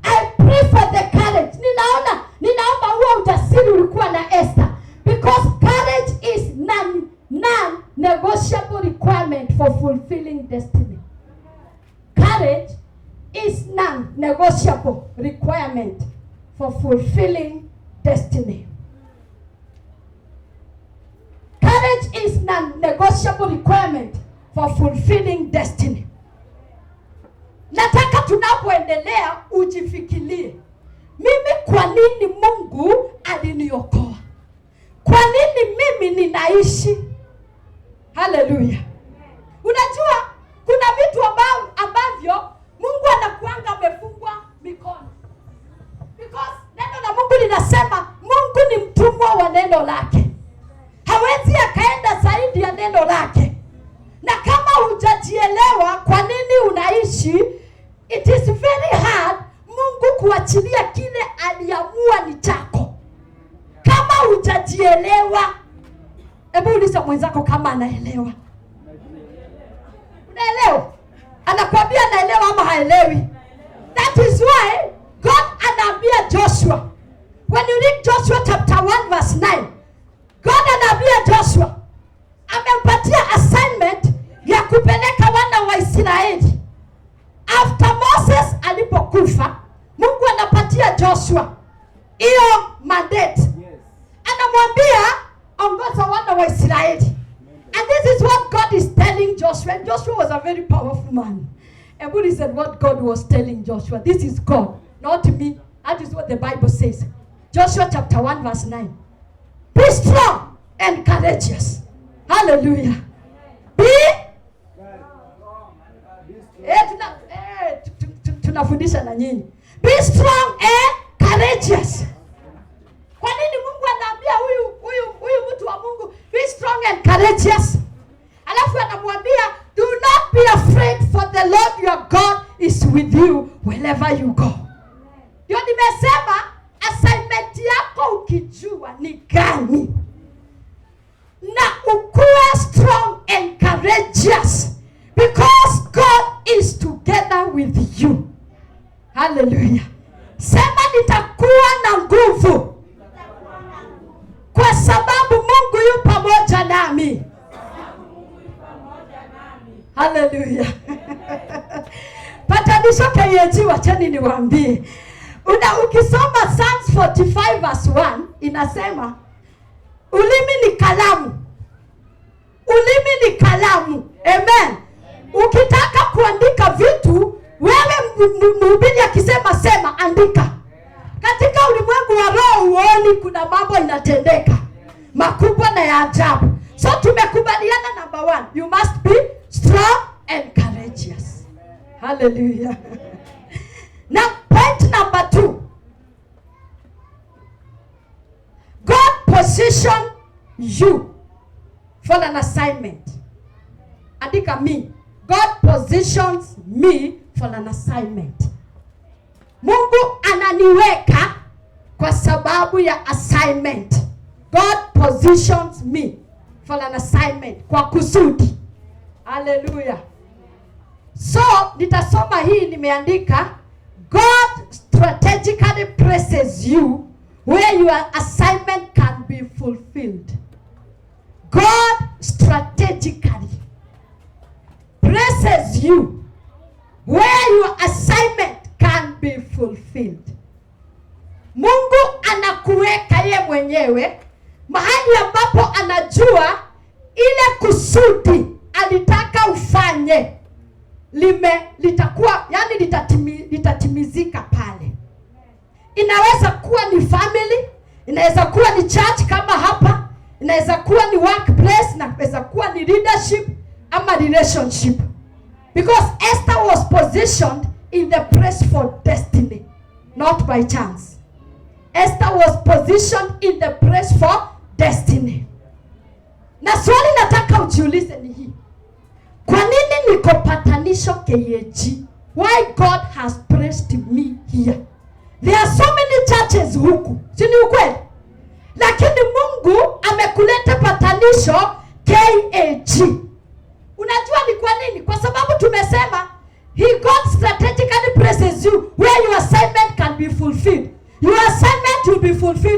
I pray for the courage. Ninaomba huo ujasiri ulikuwa na Esther, because courage is non-negotiable requirement for fulfilling destiny. Courage is non-negotiable requirement for fulfilling destiny. Courage is non-negotiable requirement for fulfilling destiny. Nataka tunapoendelea ujifikirie, mimi kwa nini Mungu aliniokoa? Kwa nini mimi ninaishi? Hallelujah. Unajua kuna vitu ambavyo Mungu anakuanga amefungwa mikono. Because neno la Mungu linasema Mungu ni mtumwa wa neno lake. Hawezi akaenda zaidi ya neno lake. Na kama hujajielewa kwa nini unaishi, it is very hard Mungu kuachilia kile aliamua ni chako. Kama hujajielewa, hebu uliza mwenzako kama anaelewa. Unaelewa? Anakuambia anaelewa ama haelewi? That is why God anaambia Joshua. When you read Joshua chapter 1 verse 9, God anaambia Joshua, amempatia assignment ya kupeleka wana wa Israeli. After Moses alipokufa, Mungu anapatia Joshua hiyo mandate. Anamwambia ongoza wana wa Israeli. And this is what God is telling Joshua. And Joshua was a very powerful man. And when he said what God was telling Joshua, this is God, not me. That is what the Bible says. Joshua chapter 1 verse 9. Be strong and courageous. Hallelujah. Tunafundisha na nyinyi. Be strong and courageous. Kwa nini Mungu anaambia huyu mtu wa Mungu be strong and courageous? Alafu anamwambia do not be afraid, for the Lord your God is with you wherever you go. Ndio nimesema assignment yako ukijua ni gani, na ukuwe strong and courageous, because God is together with you. Hallelujah. Sema nitakuwa na nguvu kwa sababu Mungu yu pamoja nami. Hallelujah. Patanisho KG, wacheni niwaambie. Ukisoma Psalms 45 verse 1 inasema ulimi ni kalamu. Ulimi ni kalamu. Amen. Ukitaka kuandika vitu, wewe mhubiri akisema sema, andika. Katika ulimwengu wa roho uoni kuna mambo inatendeka makubwa na ya ajabu. So tumekubaliana number 1, you must be strong and courageous. Hallelujah. Now point number 2. God position you for an assignment. Andika me. God positions me for an assignment. Mungu ananiweka kwa sababu ya assignment. God positions me for an assignment, kwa kusudi. Hallelujah. So nitasoma hii, nimeandika God strategically places you where your assignment can be fulfilled. God strategically places you where your assignment can be fulfilled. Mungu anakuweka ye mwenyewe mahali ambapo anajua ile kusudi alitaka ufanye litakuwa, yani litatimizika pale. Inaweza kuwa ni family, inaweza kuwa ni church kama hapa, inaweza kuwa ni workplace, na inaweza kuwa ni leadership ama relationship. Because Esther was positioned in the place for destiny, not by chance. Esther was positioned in the place for destiny. Na swali nataka ujiulize ni hii: kwa nini niko patanisho KG? Why God has placed me here? There are so many churches huku, si ni ukweli? Lakini Mungu amekuleta patanisho KG. Unajua ni kwa nini? Kwa sababu tumesema he got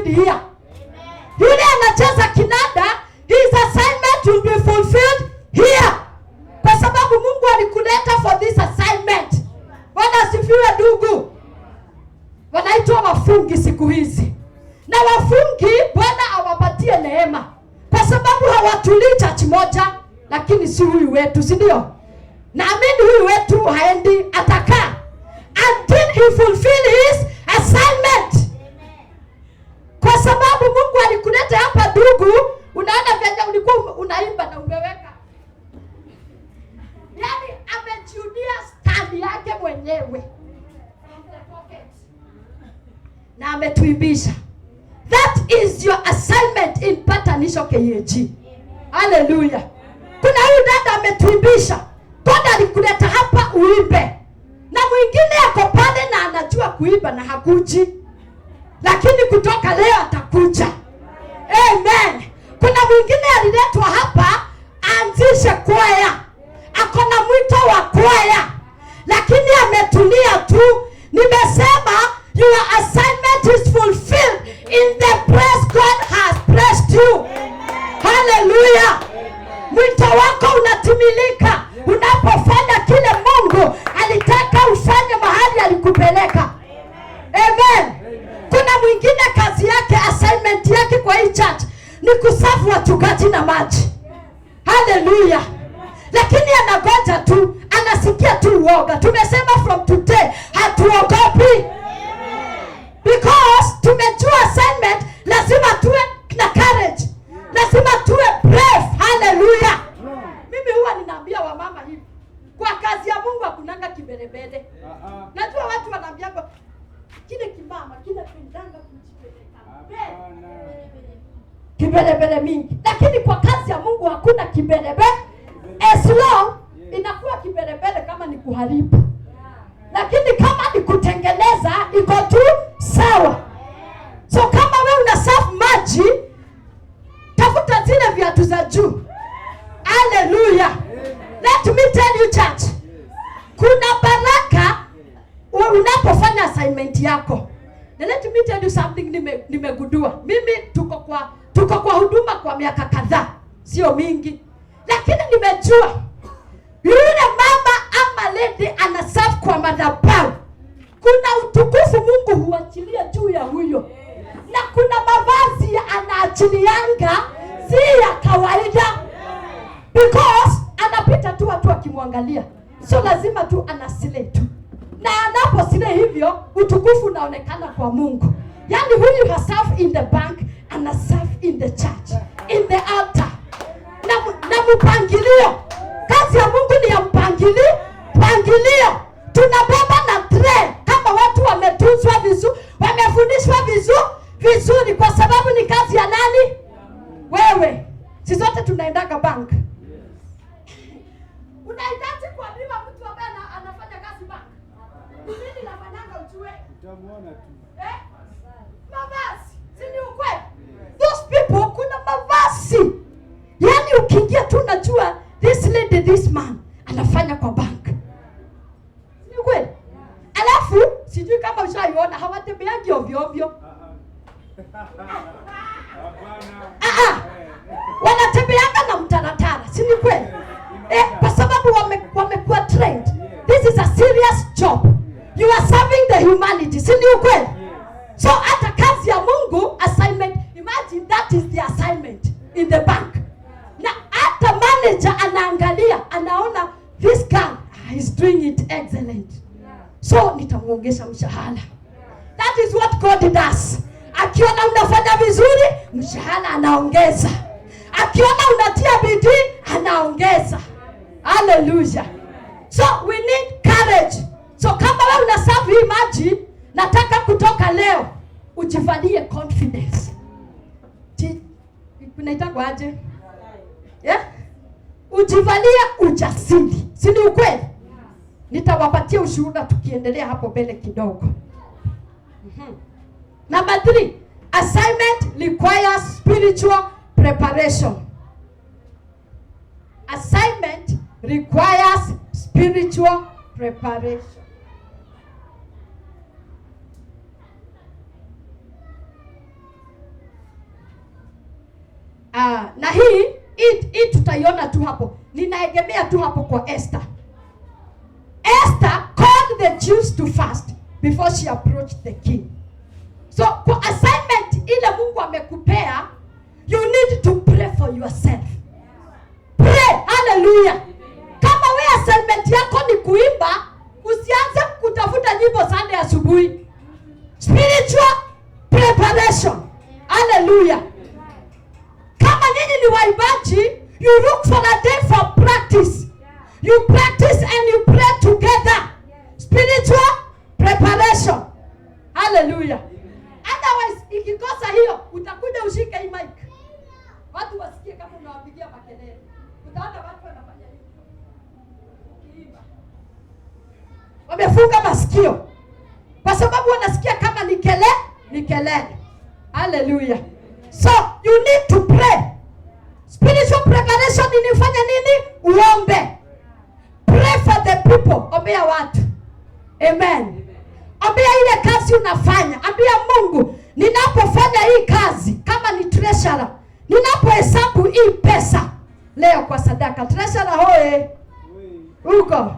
fulfilled here. Yule anacheza kinanda, his assignment will be fulfilled here. Kwa sababu Mungu alikuleta for this assignment. Bwana asifiwe ndugu. Wanaitwa wafungi siku hizi. Na wafungi Bwana awapatie neema. Kwa sababu hawatulii church moja, lakini si huyu wetu, si ndio? Naamini huyu wetu haendi, atakaa until he fulfill his assignment. Kwa sababu Mungu alikuleta hapa ndugu, unaona vile ulikuwa unaimba na umeweka. Yaani amejiudia stand yake mwenyewe. Na ametuibisha. That is your assignment in Patanisho KAG. Hallelujah. Kuna huyu dada ametuibisha. God alikuleta hapa uimbe. Na mwingine ako pale na anajua kuimba na hakuji. Lakini kutoka leo atakuja. Amen. Kuna mwingine aliletwa hapa aanzishe kwaya. Ako na mwito wa kwaya. Lakini ametulia tu. Nimesema your assignment is fulfilled in the place God has placed you. Hallelujah. Mwito wako unatimilika unapofanya kile Mungu alitaka ufanye mahali alikupeleka. Amen. Kuna mwingine kazi yake, assignment yake kwa hii church ni kusafu wachungaji na maji. Hallelujah. Lakini anagoja tu, anasikia tu uoga. Tumesema from today hatuogopi. Because tumejua assignment, lazima tuwe na courage. Lazima tuwe brave. Hallelujah. Mimi huwa ninaambia wamama hivi. Kwa kazi ya Mungu hakunanga kiberebede. Najua watu wanaambia kile kimama, kile pendanga kujipeleka. Kiberebede mingi. Lakini kwa kazi ya Mungu hakuna kiberebede. As long inakuwa kiberebede kama ni kuharibu. Lakini kama ni kutengeneza iko tu sawa. So kama wewe unasafu maji, tafuta zile viatu za juu. Hallelujah. Let me tell you church. Kuna baraka unapofanya assignment yako. Na let me tell you something nimegundua. Mimi tuko kwa huduma kwa miaka kadhaa, sio mingi. Lakini nimejua yule mama ama lady anasafu kwa madhabahu, kuna utukufu Mungu huachilia juu ya huyo. Na kuna mavazi anaachilianga si ya kawaida. Because anapita tu watu wakimwangalia. So lazima tu anasile tu. Na anaposile hivyo utukufu unaonekana kwa Mungu. Yaani huyu hasafu in the bank, anasafu in the church, in the altar. Na mpangilio. Kazi ya Mungu ni ya mpangilio. Tunabeba na tray kama watu wametuzwa vizuri, wamefundishwa vizuri kwa sababu ni kazi ya nani? Wewe. Sisi sote tunaendaga bank. Unahitaji kuambiwa mtu ambaye anafanya kazi bank. Nini nafanyanga ujue? Utamuona tu. Mavazi. Si ni ukweli? Those people kuna mavazi. Yaani ukiingia tu unajua this lady, this man anafanya kwa bank. Ni kweli? Alafu sijui kama ushaiona hawatembeagi ovyo. Wanatembeanga na mtaratara. Si ni kweli? Kwa sababu wamekuwa trained. This is a serious job. You are serving the humanity. Si ni kweli? So hata kazi ya Mungu assignment, imagine that is the assignment in the bank. Na hata manager anaangalia, anaona this guy is doing it excellent. So nitamuongesha mshahara. That is what God does. Akiona unafanya vizuri, mshahara anaongeza. Akiona unatia bidii, anaongeza. Hallelujah. So we need courage. So kama wewe unasafu hii maji, nataka kutoka leo ujivalie confidence. Unaitwa aje? Yeah? Ujivalie ujasiri. Si ni ukweli? Nitawapatia ushuhuda tukiendelea hapo mbele kidogo. Number 3, assignment requires spiritual preparation. Assignment requires spiritual preparation. Na hii tutaiona tu hapo, ninaegemea tu hapo kwa Esther. Esther called the Jews to fast before she approached the king. So kwa assignment ile Mungu amekupea, you need to pray for yourself. Pray, hallelujah. Kama we assignment yako ni kuimba, usianze kutafuta nyimbo Sunday asubuhi. Spiritual preparation, hallelujah. Kama nyinyi ni waibaji, you look for a day for practice. You practice and you pray together. Spiritual preparation, hallelujah. Otherwise, ikikosa hiyo, utakuja ushike hii mic, watu wasikie kama unawapigia makelele. Utaona watu wanafanya hivi, ukiimba wamefunga masikio kwa sababu wanasikia kama ni kelele. Hallelujah. So you need to pray. Spiritual preparation inifanya nini? Uombe. Pray for the people. Ombea watu. Amen. Ombea ile kazi unafanya. Ambia Mungu, ninapofanya hii kazi kama ni treasurer, ninapohesabu hii pesa leo kwa sadaka, treasurer hoe uko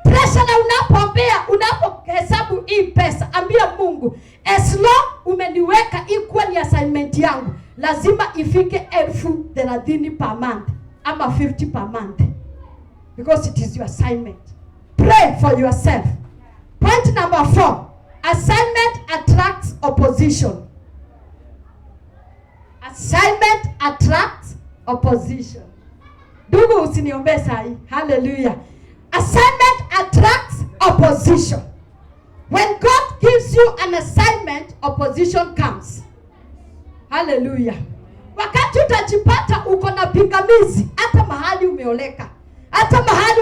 treasurer, unapohesabu hii pesa, ambia Mungu, as long umeniweka ikuwa ni assignment yangu, lazima ifike 30,000 per month ama 50 per month, because it is your assignment. Pray for yourself. Point number 4, assignment attracts opposition. Assignment attracts opposition. Ndugu, usiniombe sahi. Hallelujah. Assignment attracts opposition. When God gives you an assignment, opposition comes. Hallelujah. Wakati utajipata uko na pingamizi, hata mahali umeoleka, hata mahali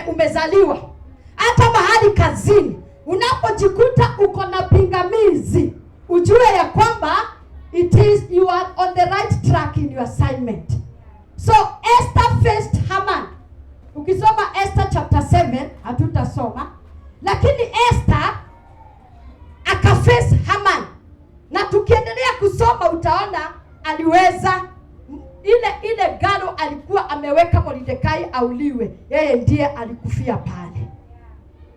umezaliwa, hata mahali kazini, unapojikuta uko na pingamizi, ujue ya kwamba you are on the right track in your assignment. So Esther faced Haman. Ukisoma Esther chapter 7, hatutasoma, lakini Esther akaface Haman. Na tukiendelea kusoma utaona aliweza ile gano alikuwa ameweka Mordekai auliwe, yeye ndiye alikufia pale.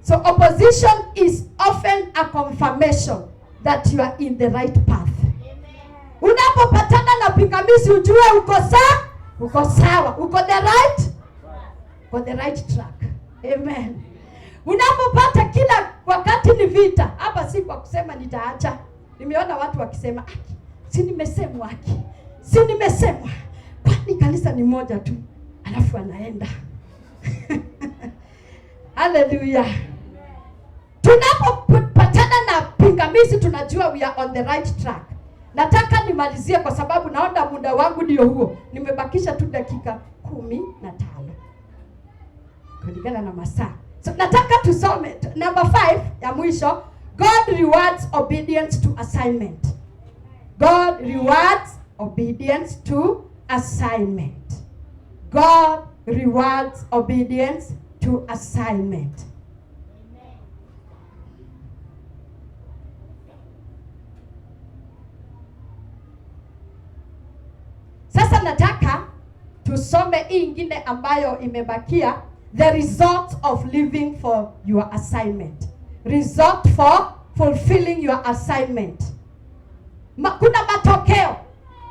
So opposition is often a confirmation that you are in the right path. Unapopatana na pingamizi, ujue uko sawa, uko the right track. Amen. Unapopata kila wakati ni vita, hapa si kwa kusema nitaacha. Nimeona watu wakisema, si nimesemwa, kwani kanisa ni moja tu, alafu anaenda. Hallelujah. Tunapopatana na pingamizi, tunajua we are on the right track. Nataka nimalizie kwa sababu naona muda wangu ndio huo. Nimebakisha tu dakika 15 kulingana na masaa. So nataka tusome number 5 ya mwisho. God rewards obedience to assignment. God rewards obedience to assignment. God rewards obedience to assignment. Sasa nataka tusome hii ingine ambayo imebakia, the result of living for your assignment. Result for fulfilling your assignment. Kuna matokeo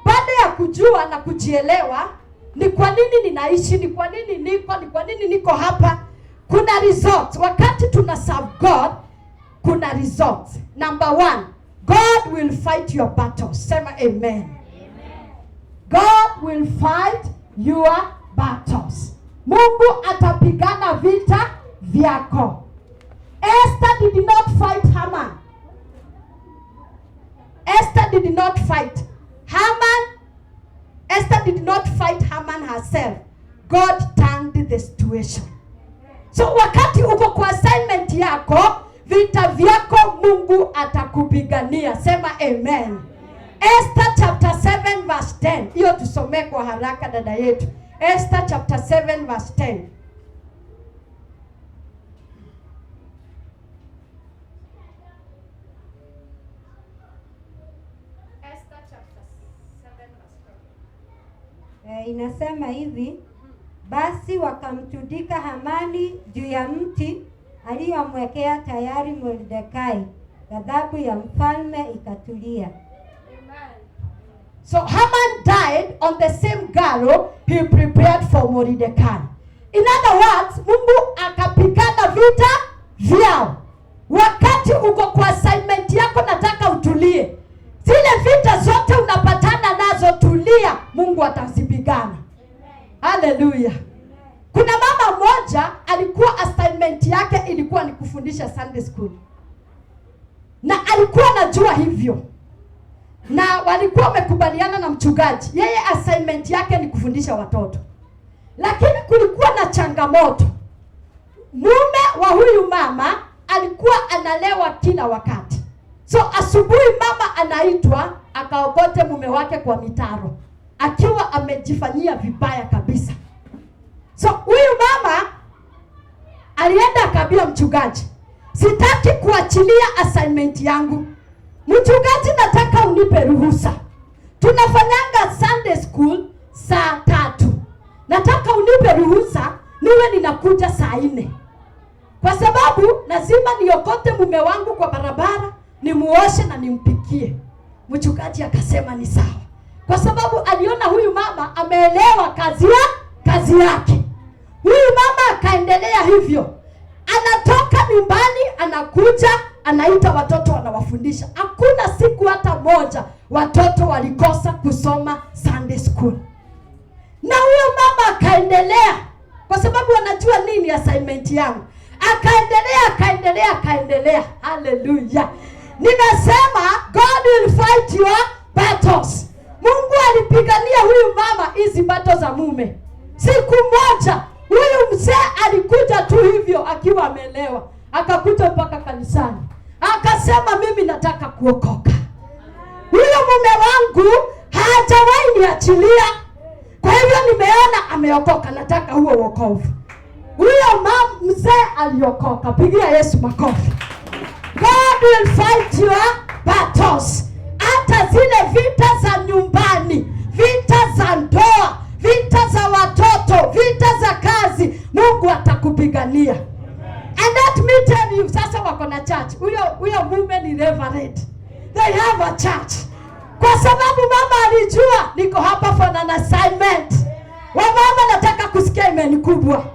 baada ya kujua na kujielewa ni kwa nini ninaishi, ni kwa nini niko hapa. Kuna result. Wakati tuna serve God, kuna result. Number 1, God will fight your battles. Sema amen. God will fight your battles. Mungu atapigana vita vyako. Esther did not fight Haman. Esther did not fight Haman. Esther did not fight Haman herself. God turned the situation. So wakati uko kwa assignment yako, vita vyako Mungu atakupigania. Sema amen. Esther chapter 7 verse 10. Hiyo tusome kwa haraka dada yetu. Esther chapter 7 verse 10. inasema hivi: basi wakamtundika Hamani juu ya mti aliyomwekea tayari Mordekai. Ghadhabu ya mfalme ikatulia. So Haman died on the same gallows he prepared for Mordekai. In other words, Mungu akapigana vita vyao. Wakati uko kwa assignment yako, nataka utulie. Zile vita zote unapatana nazo, tulia, Mungu atazipigana. Hallelujah. Kuna mama mmoja alikuwa assignment yake ilikuwa ni kufundisha Sunday school. Na alikuwa anajua hivyo. Na walikuwa wamekubaliana na mchungaji, yeye assignment yake ni kufundisha watoto. Lakini kulikuwa na changamoto. Mume wa huyu mama alikuwa analewa kila wakati. So asubuhi mama anaitwa akaokote mume wake kwa mitaro, akiwa amejifanyia vibaya kabisa. So huyu mama alienda akaambia mchungaji, sitaki kuachilia assignment yangu. Mchungaji, nataka unipe ruhusa. Tunafanyanga Sunday school saa 3. Nataka unipe ruhusa niwe ninakuja saa 4. Kwa sababu lazima niokote mume wangu kwa barabara, nimuoshe na nimpikie. Mchungaji akasema ni sawa. Kwa sababu aliona huyu mama ameelewa kazi yake. Huyu mama akaendelea hivyo. Anatoka nyumbani, anakuja, anaita watoto, anawafundisha. Hakuna siku hata moja watoto walikosa kusoma Sunday school. Na huyo mama akaendelea, kwa sababu anajua nini assignment yangu. Akaendelea. Hallelujah. Ninasema God will fight your battles. Mungu alipigania huyu mama hizi battles za mume. Siku moja huyu mzee alikuja tu hivyo akiwa amelewa, akakuja mpaka kanisani. Akasema mimi nataka kuokoka. Huyo mume wangu hajawahi niachilia. Kwa hivyo nimeona ameokoka, nataka huo wokovu. Huyo mzee aliokoka. Pigia Yesu makofi. God will fight your battles. Hata zile vita za nyumbani, vita za ndoa, vita za watoto, vita za kazi, Mungu atakupigania. And let me tell you, sasa wako na church. Huyo mume ni reverend. They have a church. Kwa sababu mama alijua niko hapa for an assignment. Wamama, nataka kusikia imani kubwa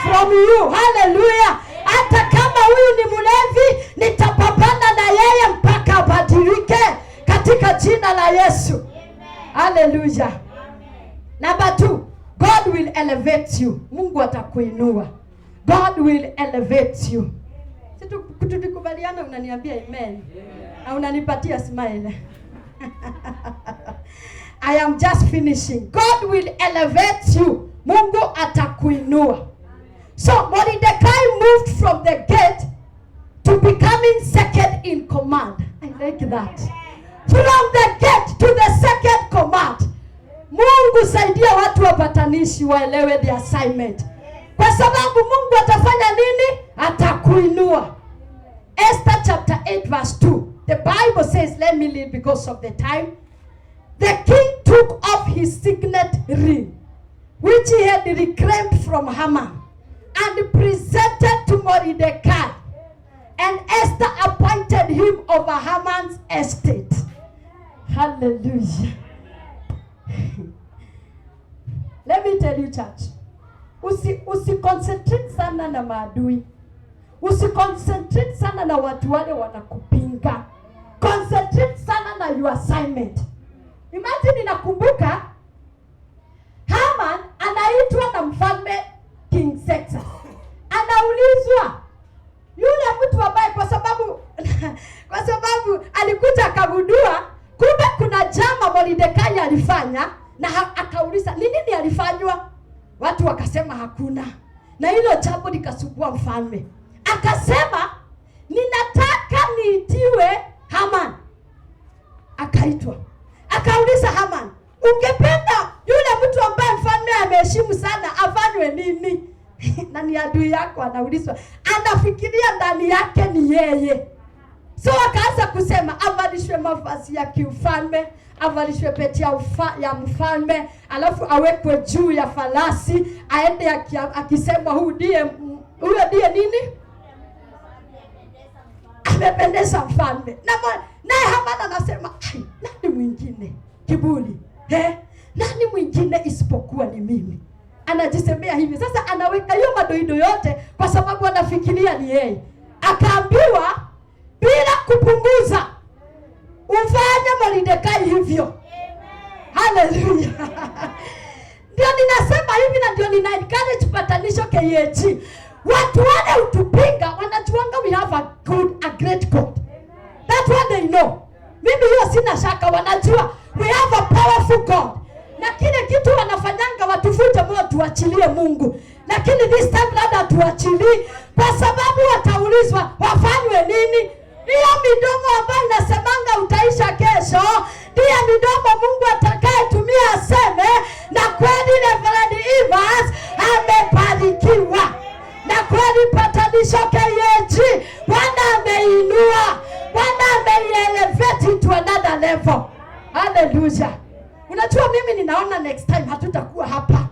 from you. Hallelujah. Hata kama huyu ni mlevi, nitapambana na yeye mpaka abadilike katika jina la Yesu. Hallelujah. Number 2, God will elevate you. Mungu atakuinua. God will elevate you. Situ kutukubaliana, unaniambia amen. Na unanipatia smile. I am just finishing. God will elevate you. Mungu atakuinua. So Mordekai moved from the gate to becoming second in command. I like that. From the gate to the second command. Mungu saidia watu wapatanishi waelewe the assignment. Kwa sababu Mungu atafanya nini? Atakuinua. Esther chapter 8 verse 2. The Bible says, let me read because of the time. The king took off his signet ring, which he had reclaimed from Haman, and presented to Mordekai. And Esther appointed him over Haman's estate. Hallelujah. Let me tell you, church. Usiconcentrate sana na maadui. Usiconcentrate sana na watu wale wanakupinga. Concentrate sana na your assignment. Imagine, nakumbuka Haman anaitwa na mfalme King Xerxes. Anaulizwa yule mtu ambaye kwa sababu alikuja akagundua kumbe kuna jambo Mordekai alifanya, na akauliza ni nini alifanywa. Watu wakasema hakuna, na hilo jambo likasumbua mfalme. Akasema ninataka niitiwe Haman. Akaitwa, akauliza Haman, ungependa yule mtu ambaye mfalme ameheshimu sana afanywe nini? Na ni adui yako anaulizwa, anafikiria ndani yake ni yeye. So akaanza kusema avalishwe mavazi ya kiufalme, avalishwe pete ya mfalme, alafu awekwe juu ya farasi, aende akisema huyo ndiye nini? Amependeza mfalme. Naye Hamani anasema, nani mwingine? Kiburi. Nani mwingine isipokuwa ni mimi? Anajisemea hivi. Sasa anaweka hiyo madoido yote kwa sababu anafikiria ni yeye. Akaambiwa bila kupunguza, ufanye Mordekai hivyo. Haleluya. Ndio ninasema hivi na ndio nina encourage patanisho KAG. Watu wale utupinga wanajuanga we have a great God. That's what they know. Mimi hiyo sina shaka, wanajua we have a powerful God. Na kile kitu wanafanyanga watufute moyo tuachilie Mungu. Lakini this time labda tuachilie kwa sababu wataulizwa wafanywe nini? Hiyo midomo ambayo inasemanga utaisha kesho, ndiye midomo Mungu atakayetumia aseme na kweli Reverend Evans amebarikiwa. Na kweli patanisho KAG Bwana ameinua, Bwana ameelevate to another level. Hallelujah. Unajua mimi ninaona next time hatutakuwa hapa.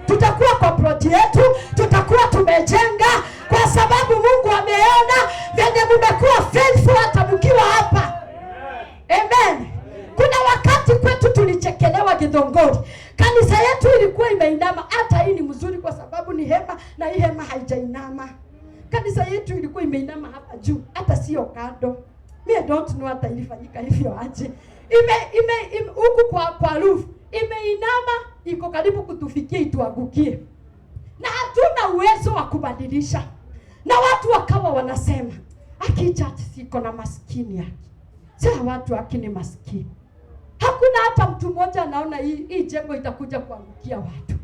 Tutakuwa kwa project yetu, tutakuwa tumejenga kwa sababu Mungu ameona venye mmekuwa faithful hata mkiwa hapa. Amen. Kuna wakati kwetu tulichekelewa Githongori. Kanisa yetu ilikuwa imeinama. Hata hii ni mzuri kwa sababu ni hema na hii hema haijainama. Kanisa yetu ilikuwa imeinama hapa juu, hata sio kando. I don't know hata ilifanyika hivyo aje. Huku kwa roof imeinama, iko karibu kutufikia ituangukie. Na hatuna uwezo wa kubadilisha. Na watu wakawa wanasema, church siko na maskini yake. Sasa watu akini maskini. Hakuna hata mtu mmoja anaona hii jengo itakuja kuangukia watu.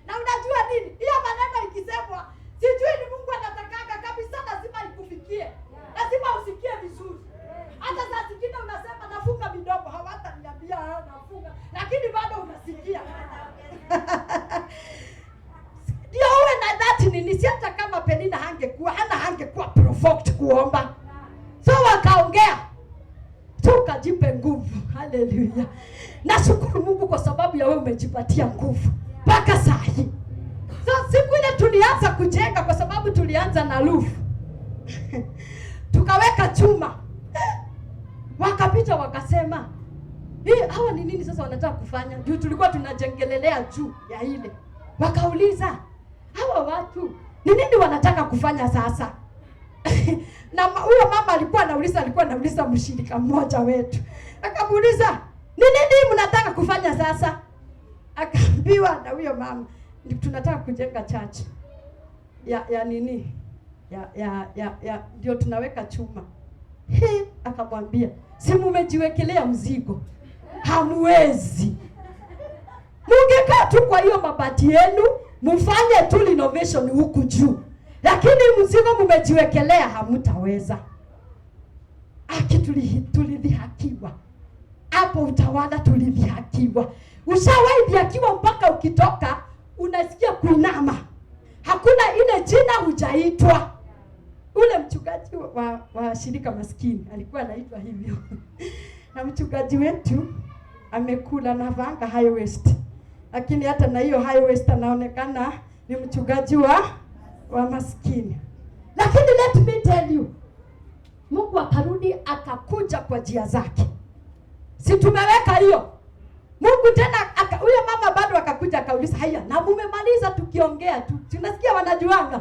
Na unajua nini? Hiyo maneno ikisemwa, sijui ni Mungu anatakanga kabisa lazima ikufikie. Lazima usikie vizuri. Hata saa zingine unasema nafunga midomo, hawataniambia nafunga, lakini bado unasikia. Ndio uwe na dhati nini, si hata kama Penina hangekuwa provoked kuomba. So wakaongea. Tukajipe nguvu. Haleluya. Nashukuru Mungu kwa sababu ya wewe umejipatia nguvu mpaka saa hii. So siku ile tulianza kujenga kwa sababu tulianza na roof. Tukaweka chuma. Wakapita wakasema, hawa ni nini sasa wanataka kufanya? Juu tulikuwa tunajengelelea juu ya ile. Wakauliza, hawa watu ni nini wanataka kufanya sasa? Na huyo mama alikuwa anauliza mshirika mmoja wetu. Akamuuliza, ni nini mnataka kufanya sasa? Akaambiwa na huyo mama, tunataka kujenga church. Ya nini? Ndio tunaweka chuma. Akamwambia, si mumejiwekelea mzigo. Hamwezi. Mungekaa tu kwa hiyo mabati yenu, mfanye tu renovation huku juu. Lakini mzigo mumejiwekelea hamutaweza. Tulidhihakiwa. Hapo utawala tulidhihakiwa. Ushawahi akiwa mpaka ukitoka unasikia kuinama. Hakuna ile jina hujaitwa. Ule mchungaji wa shirika maskini alikuwa anaitwa hivyo. Na mchungaji wetu amekula na vanga high waist. Lakini hata na hiyo high waist anaonekana ni mchungaji wa maskini. Lakini let me tell you, Mungu akarudi akakuja kwa njia zake. Si tumeweka hiyo. Mungu tena huyo mama bado akakuja akauliza, haya na mumemaliza tukiongea tu. Tunasikia wanajuanga.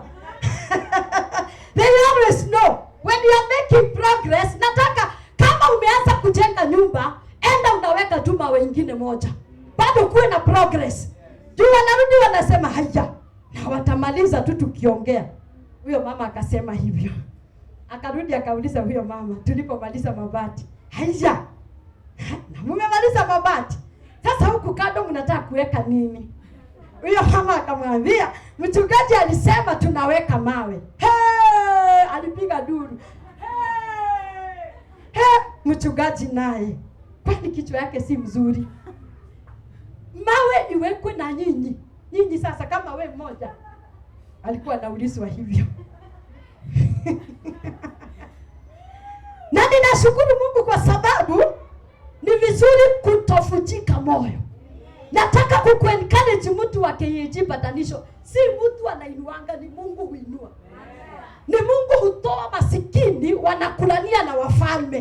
They always know when you are making progress. Nataka kama umeanza kujenga nyumba, enda unaweka tu mawe wengine moja. Bado kuwe na progress. Juu wanarudi wanasema haya na watamaliza tu tukiongea. Huyo mama akasema hivyo. Akarudi akauliza huyo mama, tulipomaliza mabati, haya na mmemaliza mabati, sasa huku kando mnataka kuweka nini? Huyo mama akamwambia, mchungaji alisema tunaweka mawe. Alipiga duru. Mchungaji naye, kwani kichwa yake si mzuri? Mawe iwekwe na nyinyi. Nyinyi sasa kama we mmoja. Alikuwa anaulizwa hivyo. Na ninashukuru Mungu kwa sababu ni vizuri kutofujika moyo. Nataka kukuencourage mtu wa KAG patanisho. Si mtu anainuanga, ni Mungu huinua. Ni Mungu hutoa masikini wanakulania na wafalme.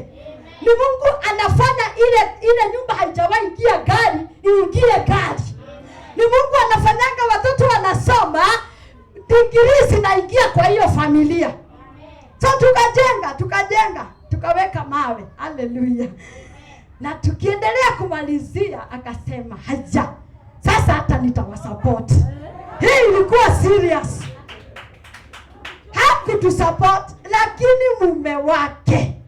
Ni Mungu anafanya ile nyumba haijawahi ingia gari iingie gari. Ni Mungu anafanyanga watoto wanasoma degree zinaingia kwa hiyo familia. So tukajenga, tukaweka mawe. Haleluya. Na tukiendelea kumalizia akasema haja. Sasa hata nitawasupport. Hii ilikuwa serious. Hakutusupport, lakini mume wake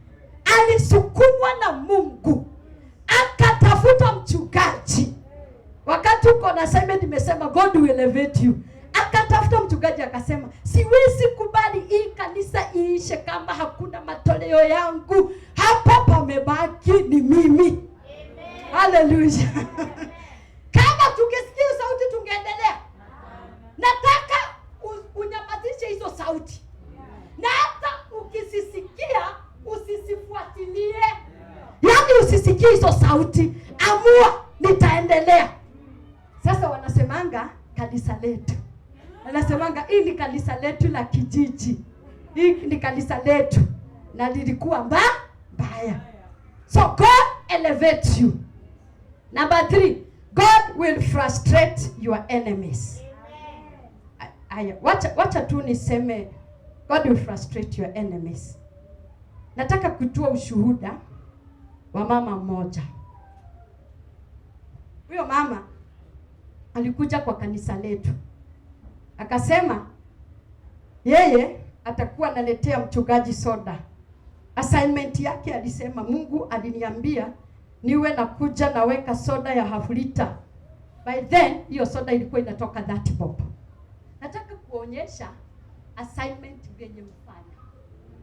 alisukumwa na Mungu akatafuta mchungaji. Wakati uko na assignment nimesema God will elevate you. Akatafuta mchungaji akasema siwezi kubali hii kanisa iishe kama hakuna matoleo yangu. Hapa pamebaki ni mimi. Haleluya. Kama tungesikia sauti tungeendelea. Nataka unyamazishe hizo sauti. Na hata ukisisikia usisifuatilie. Yaani usisikie hizo sauti. Amua nitaendelea. Sasa wanasemanga kanisa letu. Wanasemanga hii ni kanisa letu la kijiji. Hii ni kanisa letu na lilikuwa mbaya. So God elevates you. Number 3, God will frustrate your enemies. Aya, wacha tu niseme God will frustrate your enemies. Nataka kutoa ushuhuda wa mama mmoja. Huyo mama alikuja kwa kanisa letu. Akasema yeye atakuwa analetea mchungaji soda. Assignment yake alisema Mungu aliniambia niwe nakuja naweka soda ya half liter. By then hiyo soda ilikuwa inatoka 30 bob. Nataka kuonyesha assignment venye mfanya.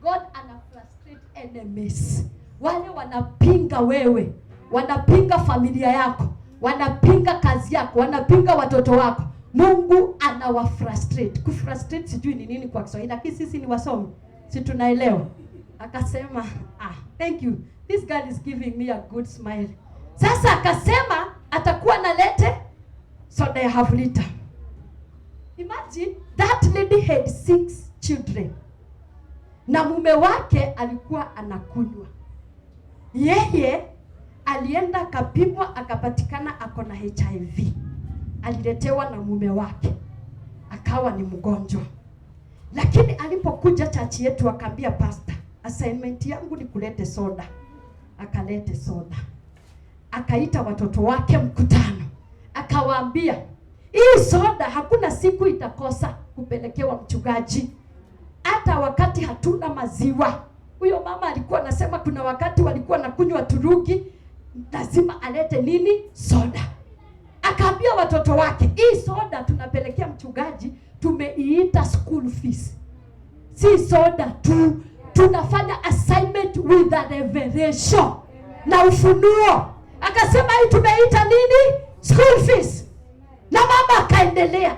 God ana frustrate enemies. Wale wanapinga wewe, wanapinga familia yako, wanapinga kazi yako, wanapinga watoto wako. Mungu anawa frustrate. Kufrustrate sijui ni nini kwa Kiswahili, lakini sisi ni wasomi. Si tunaelewa. Akasema, thank you. This girl is giving me a good smile. Sasa akasema atakuwa analete soda ya half liter. Imagine that lady had 6 children. Na mume wake alikuwa anakunywa. Yeye alienda akapimwa akapatikana ako na HIV. Aliletewa na mume wake. Akawa ni mgonjwa. Lakini alipokuja chachi yetu akaambia pastor, assignment yangu ni kulete soda. Akalete soda. Akaita watoto wake mkutano. Akawaambia, hii soda hakuna siku itakosa kupelekewa mchungaji. Hata wakati hatuna maziwa. Huyo mama alikuwa anasema kuna wakati walikuwa nakunywa turuki, lazima alete nini? Soda. Akaambia watoto wake, hii soda tunapelekea mchungaji, tumeiita school fees. Si soda tu, tunafanya assignment with a revelation na ufunuo. Akasema hii tumeita nini? School fees. Na mama akaendelea,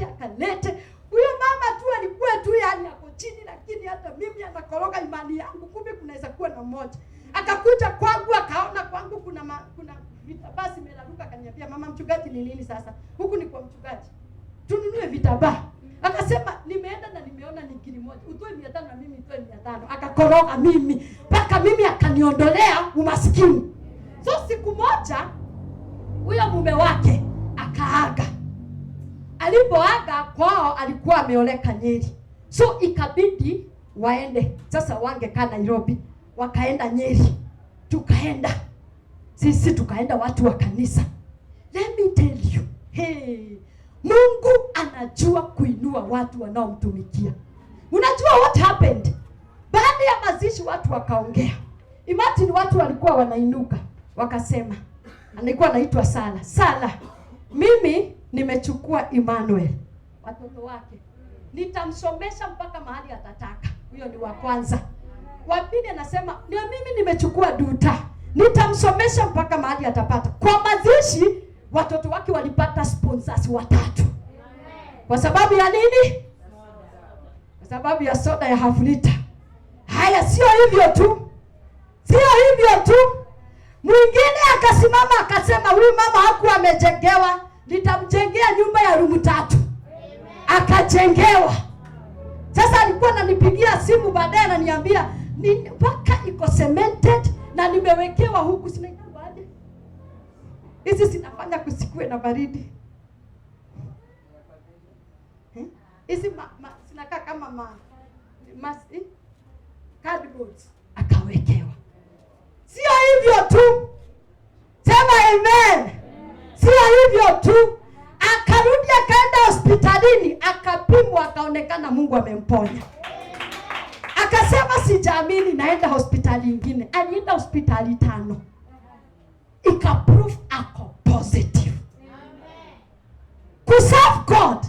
akalete. Huyo mama tu alikuwa tu yani hapo chini, lakini hata mimi anakoroga imani yangu, kumbe kunaweza kuwa na mmoja. Akakuja kwangu akaona kwangu kuna vitabaa zimelaruka, akaniambia mama mchungaji ni nini sasa? Huku ni kwa mchungaji. Tununue vitabaa. Akasema nimeenda na nimeona ni kili moja. Utoe 500 na mimi nitoe 500. Akakoroga mimi. Mpaka mimi akaniondolea umaskini. So siku moja huyo mume wake akaaga. Alipoaga kwao alikuwa ameoleka Nyeri. So ikabidi waende. Sasa wangekaa Nairobi, wakaenda Nyeri. Tukaenda. Sisi tukaenda watu wa kanisa. Let me tell you. Hey, Mungu anajua kuinua watu wanaomtumikia. Unajua what happened? Baada ya mazishi watu wakaongea. Imagine watu walikuwa wanainuka. Wakasema, alikuwa anaitwa Sala. Mimi nimechukua Emmanuel, watoto wake. Nitamsomesha mpaka mahali atataka. Huyo ni wa kwanza. Wa pili anasema, ndio mimi nimechukua Duta. Nitamsomesha mpaka mahali atapata. Kwa mazishi watoto wake walipata sponsors 3. Kwa sababu ya nini? Kwa sababu ya soda ya half liter. Haya, sio hivyo tu, sio hivyo tu. Mwingine akasimama akasema, huyu mama hakuwa amejengewa, nitamjengea nyumba ya room 3. Akajengewa. Sasa alikuwa ananipigia simu baadaye ananiambia mpaka iko cemented na nimewekewa huku, sinaitaje hizi zinafanya kusikue na baridi hizi zinakaa kama cardboard. Akawekewa. Sio hivyo tu, sema amen. Sio hivyo tu, akarudi akaenda hospitalini, akapimwa, akaonekana Mungu amemponya. Akasema sijaamini, naenda hospitali nyingine. Alienda hospitali 5, ikaprove ako positive. Kuserve God,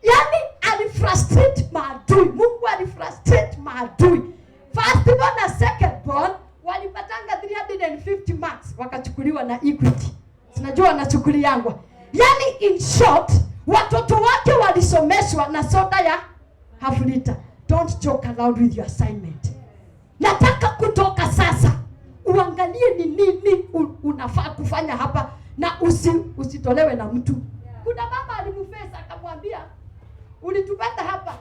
yani alifrustrate maadui. Mungu alifrustrate maadui. First born na second born walipatanga 350 marks, wakachukuliwa na Equity. Sinajua wanachukuliangwa. Yani in short, watoto wake walisomeshwa na soda ya half liter. Don't joke around with your assignment. Nataka kutoka sasa uangalie ni nini unafaa kufanya hapa na usitolewe na mtu. Kuna mama alimfesa akamwambia, ulitupata hapa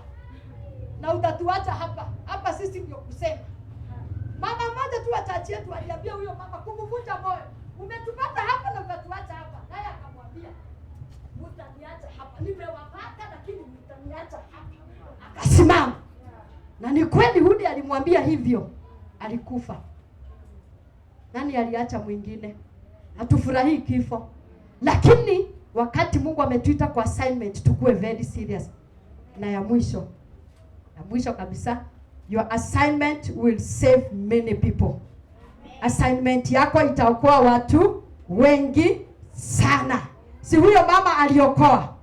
na utatuacha hapa. Hapa sisi ndio kusema. Mama mmoja tu ataachie tu aliambia huyo mama kumvunja moyo. Umetupata hapa na utatuacha hapa. Naye akamwambia, mtaniacha hapa. Nimewapata lakini mtaniacha hapa. Akasimama. Na ni kweli Hudi alimwambia hivyo. Alikufa. Nani aliacha mwingine? Hatufurahii kifo. Lakini wakati Mungu ametuita kwa assignment, tukue very serious. Na ya mwisho kabisa, your assignment will save many people. Assignment yako itaokoa watu wengi sana. Si huyo mama aliokoa?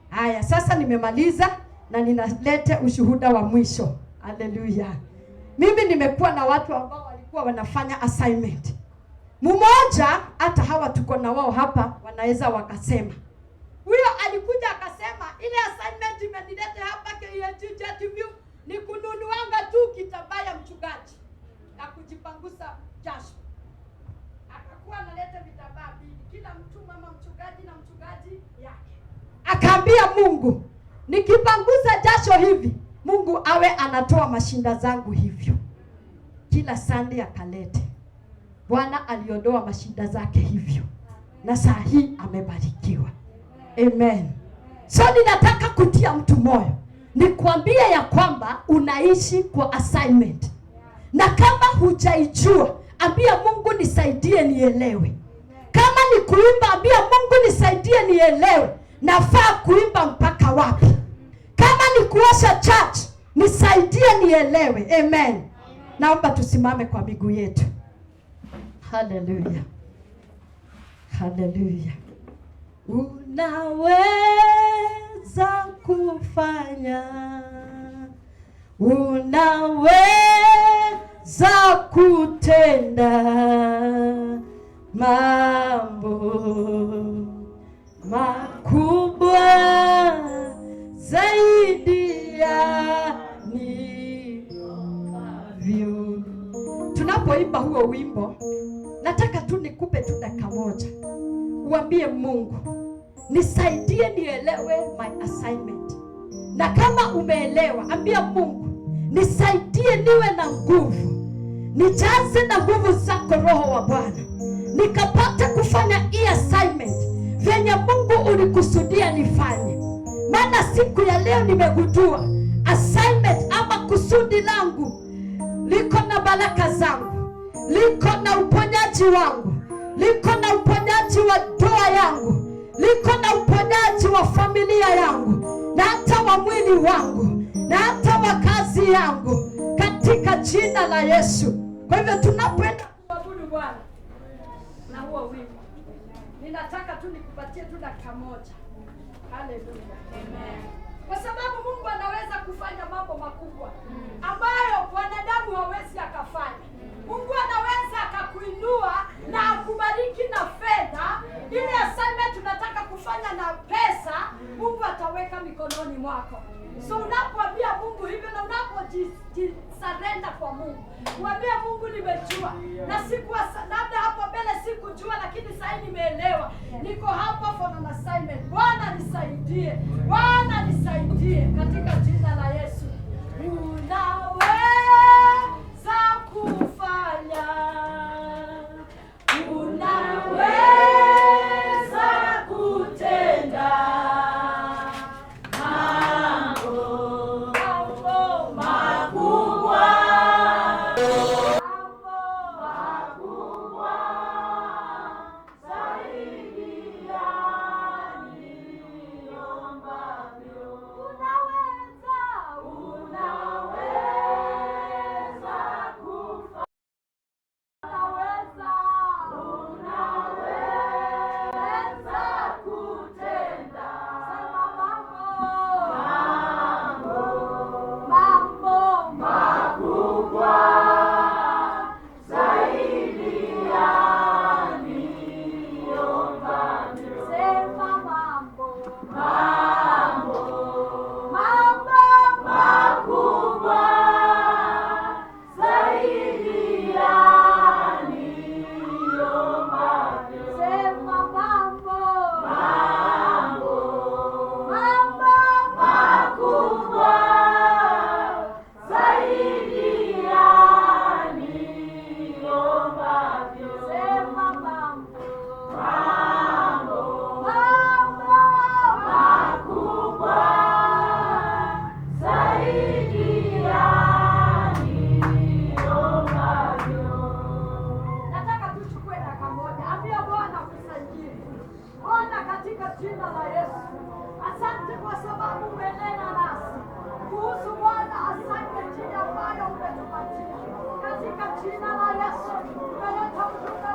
Haya, sasa nimemaliza na ninalete ushuhuda wa mwisho. Haleluya. Mimi nimekuwa na watu ambao walikuwa wanafanya assignment. Mmoja, hata hawa tuko na wao hapa, wanaweza wakasema. Huyo alikuja akasema, ile assignment imenileta hapa KNG Chatiview ni kununuanga tu kitambaa ya mchungaji na kujipangusa jasho. Akakuwa analeta vitambaa 2, kila mtu, mama mchungaji na mchungaji yake. Akaambia Mungu, nikipangusa jasho hivi, Mungu awe anatoa mashinda zangu hivyo. Kila Sunday akalete. Bwana aliondoa mashinda zake hivyo. Na saa hii amebarikiwa. Amen. So ninataka kutia mtu moyo. Nikwambie ya kwamba unaishi kwa assignment. Na kama hujaijua, ambia Mungu nisaidie nielewe. Kama ni kuimba, ambia Mungu nisaidie nielewe. Nafaa kuimba mpaka wapi? Kama ni kuosha church, nisaidie nielewe. Amen. Naomba tusimame kwa miguu yetu. Hallelujah. Hallelujah. Unaweza kufanya, unaweza kutenda mambo makubwa zaidi ya nivyo. Tunapoimba huo wimbo, nataka tu nikupe tu dakika moja. Uambie Mungu, nisaidie nielewe my assignment. Na kama umeelewa, ambia Mungu, nisaidie niwe na nguvu. Nijaze na nguvu zako Roho wa Bwana. Nikapata kufanya hii assignment venye Mungu ulikusudia nifanye. Maana siku ya leo nimegundua assignment ama kusudi langu liko na baraka zangu, liko na uponyaji wangu, liko na uponyaji wa ndoa yangu, liko na uponyaji wa familia yangu, na hata wa mwili wangu, na hata wa kazi yangu, katika jina la Yesu. Kwa hivyo tunapoenda kuabudu Bwana na huo wimbo, ninataka tu nikupatie tu dakika moja. Haleluya. Amen. Kwa sababu Mungu anaweza kufanya mambo makubwa ambayo wanadamu hawezi akafanya. Mungu anaweza akakuinua na akubariki na fedha. Ile assignment tunataka kufanya na pesa, Mungu ataweka mikononi mwako. So unapoambia Mungu hivyo na unapojisarenda kwa Mungu, mwambie Mungu, nimejua na sikuwa labda hapo mbele sikujua, lakini sasa nimeelewa. Niko hapa for an assignment. Bwana nisaidie. Bwana nisaidie katika jina la Yesu. Unaweza kufanya. Unaweza kutenda. Katika jina la Yesu, tumeleta ujumbe